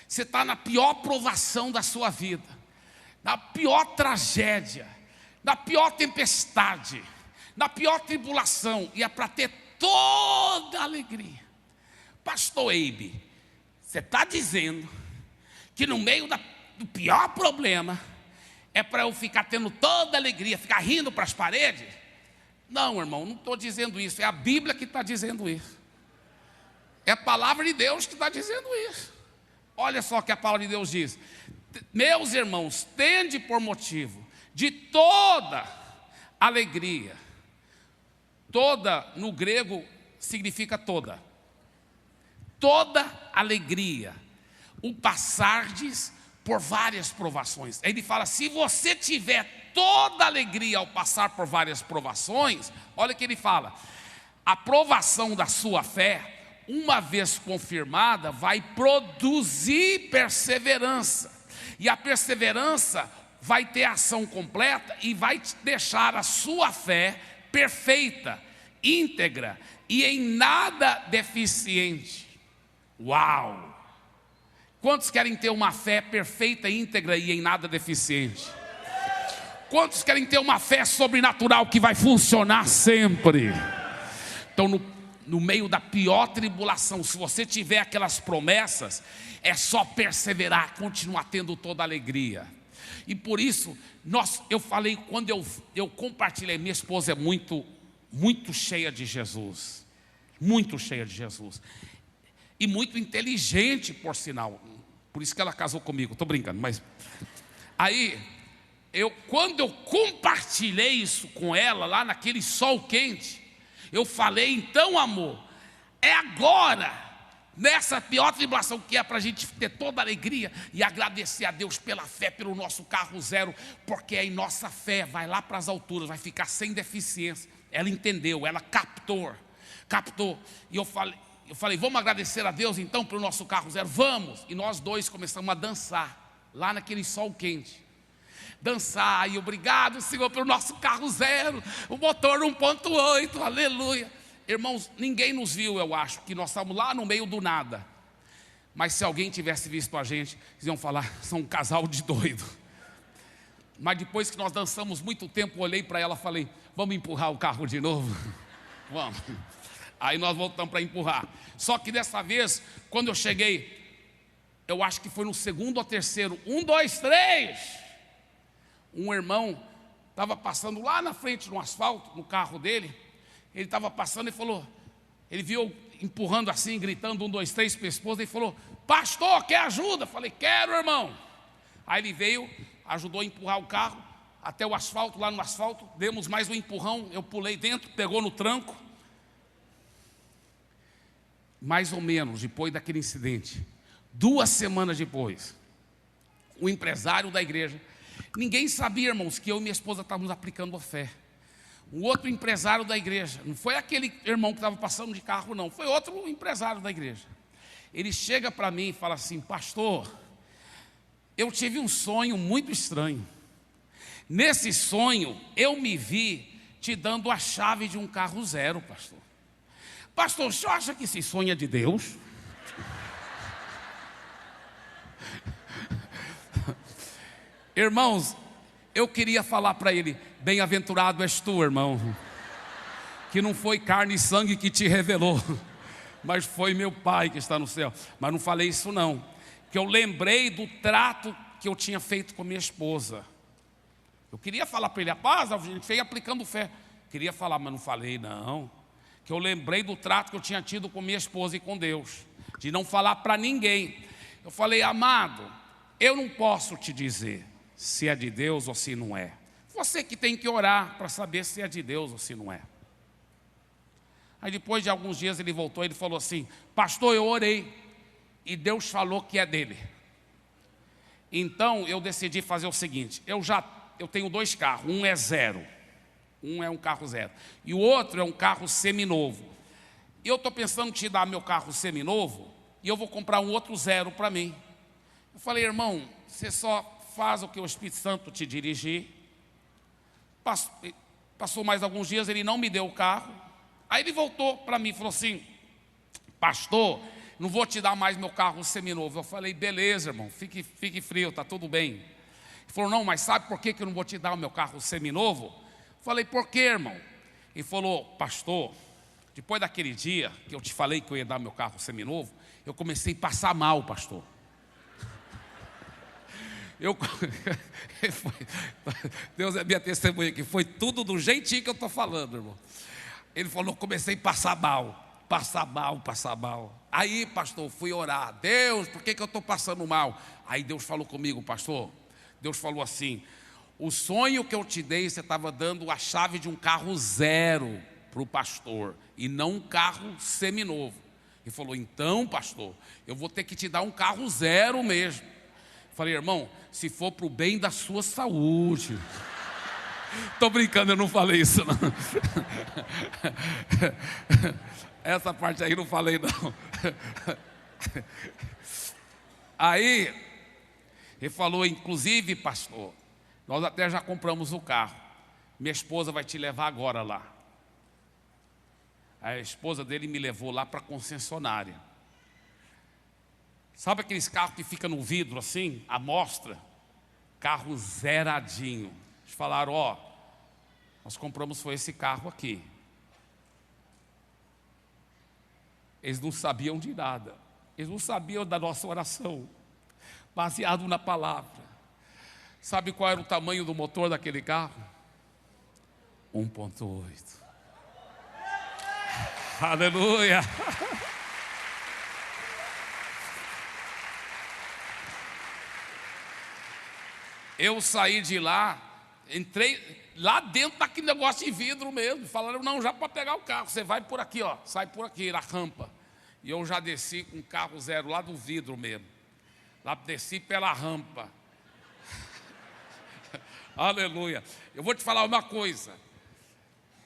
Você está na pior provação da sua vida, na pior tragédia, na pior tempestade, na pior tribulação, e é para ter toda alegria. Pastor Eibe, você está dizendo que no meio do pior problema é para eu ficar tendo toda alegria, ficar rindo para as paredes? Não, irmão, não estou dizendo isso, é a Bíblia que está dizendo isso. É a palavra de Deus que está dizendo isso. Olha só o que a palavra de Deus diz. Meus irmãos, tende por motivo de toda alegria. Toda, no grego, significa toda. Toda alegria. O passardes por várias provações. Ele fala, se você tiver toda alegria ao passar por várias provações, olha o que ele fala. A provação da sua fé, uma vez confirmada, vai produzir perseverança. E a perseverança vai ter ação completa e vai te deixar a sua fé perfeita, íntegra e em nada deficiente. Uau! Quantos querem ter uma fé perfeita, íntegra e em nada deficiente? Quantos querem ter uma fé sobrenatural que vai funcionar sempre? Então, no meio da pior tribulação, se você tiver aquelas promessas, é só perseverar, continuar tendo toda a alegria. E por isso, eu falei, quando eu compartilhei, minha esposa é muito cheia de Jesus, muito cheia de Jesus, e muito inteligente, por sinal, por isso que ela casou comigo, estou brincando, mas aí, quando eu compartilhei isso com ela, lá naquele sol quente, eu falei, então amor, é agora, nessa pior tribulação que é para a gente ter toda a alegria e agradecer a Deus pela fé, pelo nosso carro zero, porque aí nossa fé vai lá para as alturas, vai ficar sem deficiência. Ela entendeu, ela captou, e eu falei, vamos agradecer a Deus então pelo nosso carro zero, vamos, e nós dois começamos a dançar, lá naquele sol quente, dançar, e obrigado Senhor pelo nosso carro zero, o motor 1.8, aleluia. Irmãos, ninguém nos viu, eu acho, que nós estávamos lá no meio do nada, mas se alguém tivesse visto a gente, eles iam falar, são um casal de doido. Mas depois que nós dançamos muito tempo, olhei para ela e falei, vamos empurrar o carro de novo? Vamos. Aí nós voltamos para empurrar. Só que dessa vez, quando eu cheguei, eu acho que foi no segundo ou terceiro, 1, 2, 3, um irmão estava passando lá na frente no asfalto, no carro dele. Ele estava passando e falou, ele viu empurrando assim, gritando 1, 2, 3 para a esposa, e falou, pastor, quer ajuda? Falei, quero, irmão. Aí ele veio, ajudou a empurrar o carro até o asfalto, lá no asfalto, demos mais um empurrão, eu pulei dentro, pegou no tranco. Mais ou menos depois daquele incidente, 2 semanas depois, o empresário da igreja, ninguém sabia, irmãos, que eu e minha esposa estávamos aplicando a fé. Um outro empresário da igreja, não foi aquele irmão que estava passando de carro, não, foi outro empresário da igreja. Ele chega para mim e fala assim: pastor, eu tive um sonho muito estranho. Nesse sonho, eu me vi te dando a chave de um carro zero, pastor. Pastor, o senhor acha que esse sonho é de Deus? Irmãos, eu queria falar para ele: bem-aventurado és tu, irmão, que não foi carne e sangue que te revelou, mas foi meu Pai que está no céu. Mas não falei isso não, que eu lembrei do trato que eu tinha feito com minha esposa. Eu queria falar para ele: rapaz, a gente veio aplicando fé. Queria falar, mas não falei não. Que eu lembrei do trato que eu tinha tido com minha esposa e com Deus, de não falar para ninguém. Eu falei: amado, eu não posso te dizer se é de Deus ou se não é. Você que tem que orar para saber se é de Deus ou se não é. Aí depois de alguns dias ele voltou e ele falou assim: pastor, eu orei e Deus falou que é dele. Então eu decidi fazer o seguinte: eu tenho 2 carros, um é zero, um é um carro zero, e o outro é um carro seminovo. E eu estou pensando em te dar meu carro seminovo e eu vou comprar um outro zero para mim. Eu falei: irmão, você só faz o que o Espírito Santo te dirigir. Passou mais alguns dias, ele não me deu o carro. Aí ele voltou para mim e falou assim: pastor, não vou te dar mais meu carro seminovo. Eu falei: beleza, irmão, fique frio, está tudo bem. Ele falou: não, mas sabe por que eu não vou te dar o meu carro seminovo? Eu falei: por quê, irmão? Ele falou: pastor, depois daquele dia que eu te falei que eu ia dar meu carro seminovo, eu comecei a passar mal, pastor. Deus é minha testemunha aqui, foi tudo do jeitinho que eu estou falando, irmão. Ele falou: comecei a passar mal. Aí, pastor, fui orar: Deus, por que eu estou passando mal? Aí Deus falou comigo: pastor, Deus falou assim: o sonho que eu te dei, você estava dando a chave de um carro zero para o pastor, e não um carro seminovo. Ele falou: então, pastor, eu vou ter que te dar um carro zero mesmo. Eu falei: irmão, se for para o bem da sua saúde. Estou brincando, eu não falei isso não. Essa parte aí não falei não. Aí ele falou: inclusive, pastor, nós até já compramos o carro, minha esposa vai te levar agora lá. A esposa dele me levou lá para a concessionária. Sabe aqueles carros que ficam no vidro assim, à mostra? Carro zeradinho. Eles falaram: ó, nós compramos foi esse carro aqui. Eles não sabiam de nada. Eles não sabiam da nossa oração, baseado na palavra. Sabe qual era o tamanho do motor daquele carro? 1.8. Aleluia. Eu saí de lá, entrei lá dentro daquele negócio de vidro mesmo. Falaram: não, já pode pegar o carro, você vai por aqui, ó, sai por aqui, na rampa. E eu já desci com o carro zero lá do vidro mesmo. Lá desci pela rampa. Aleluia. Eu vou te falar uma coisa.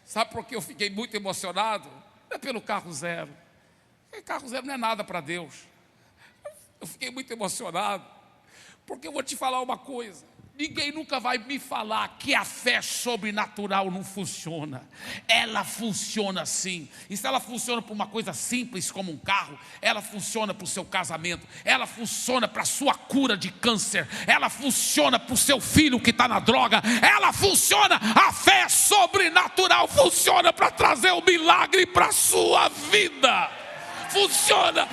Sabe por que eu fiquei muito emocionado? Não é pelo carro zero. Porque carro zero não é nada para Deus. Eu fiquei muito emocionado, porque eu vou te falar uma coisa: ninguém nunca vai me falar que a fé sobrenatural não funciona. Ela funciona sim. E se ela funciona para uma coisa simples como um carro, ela funciona para o seu casamento, ela funciona para a sua cura de câncer, ela funciona para o seu filho que está na droga, ela funciona. A fé sobrenatural funciona para trazer um milagre para a sua vida. Funciona.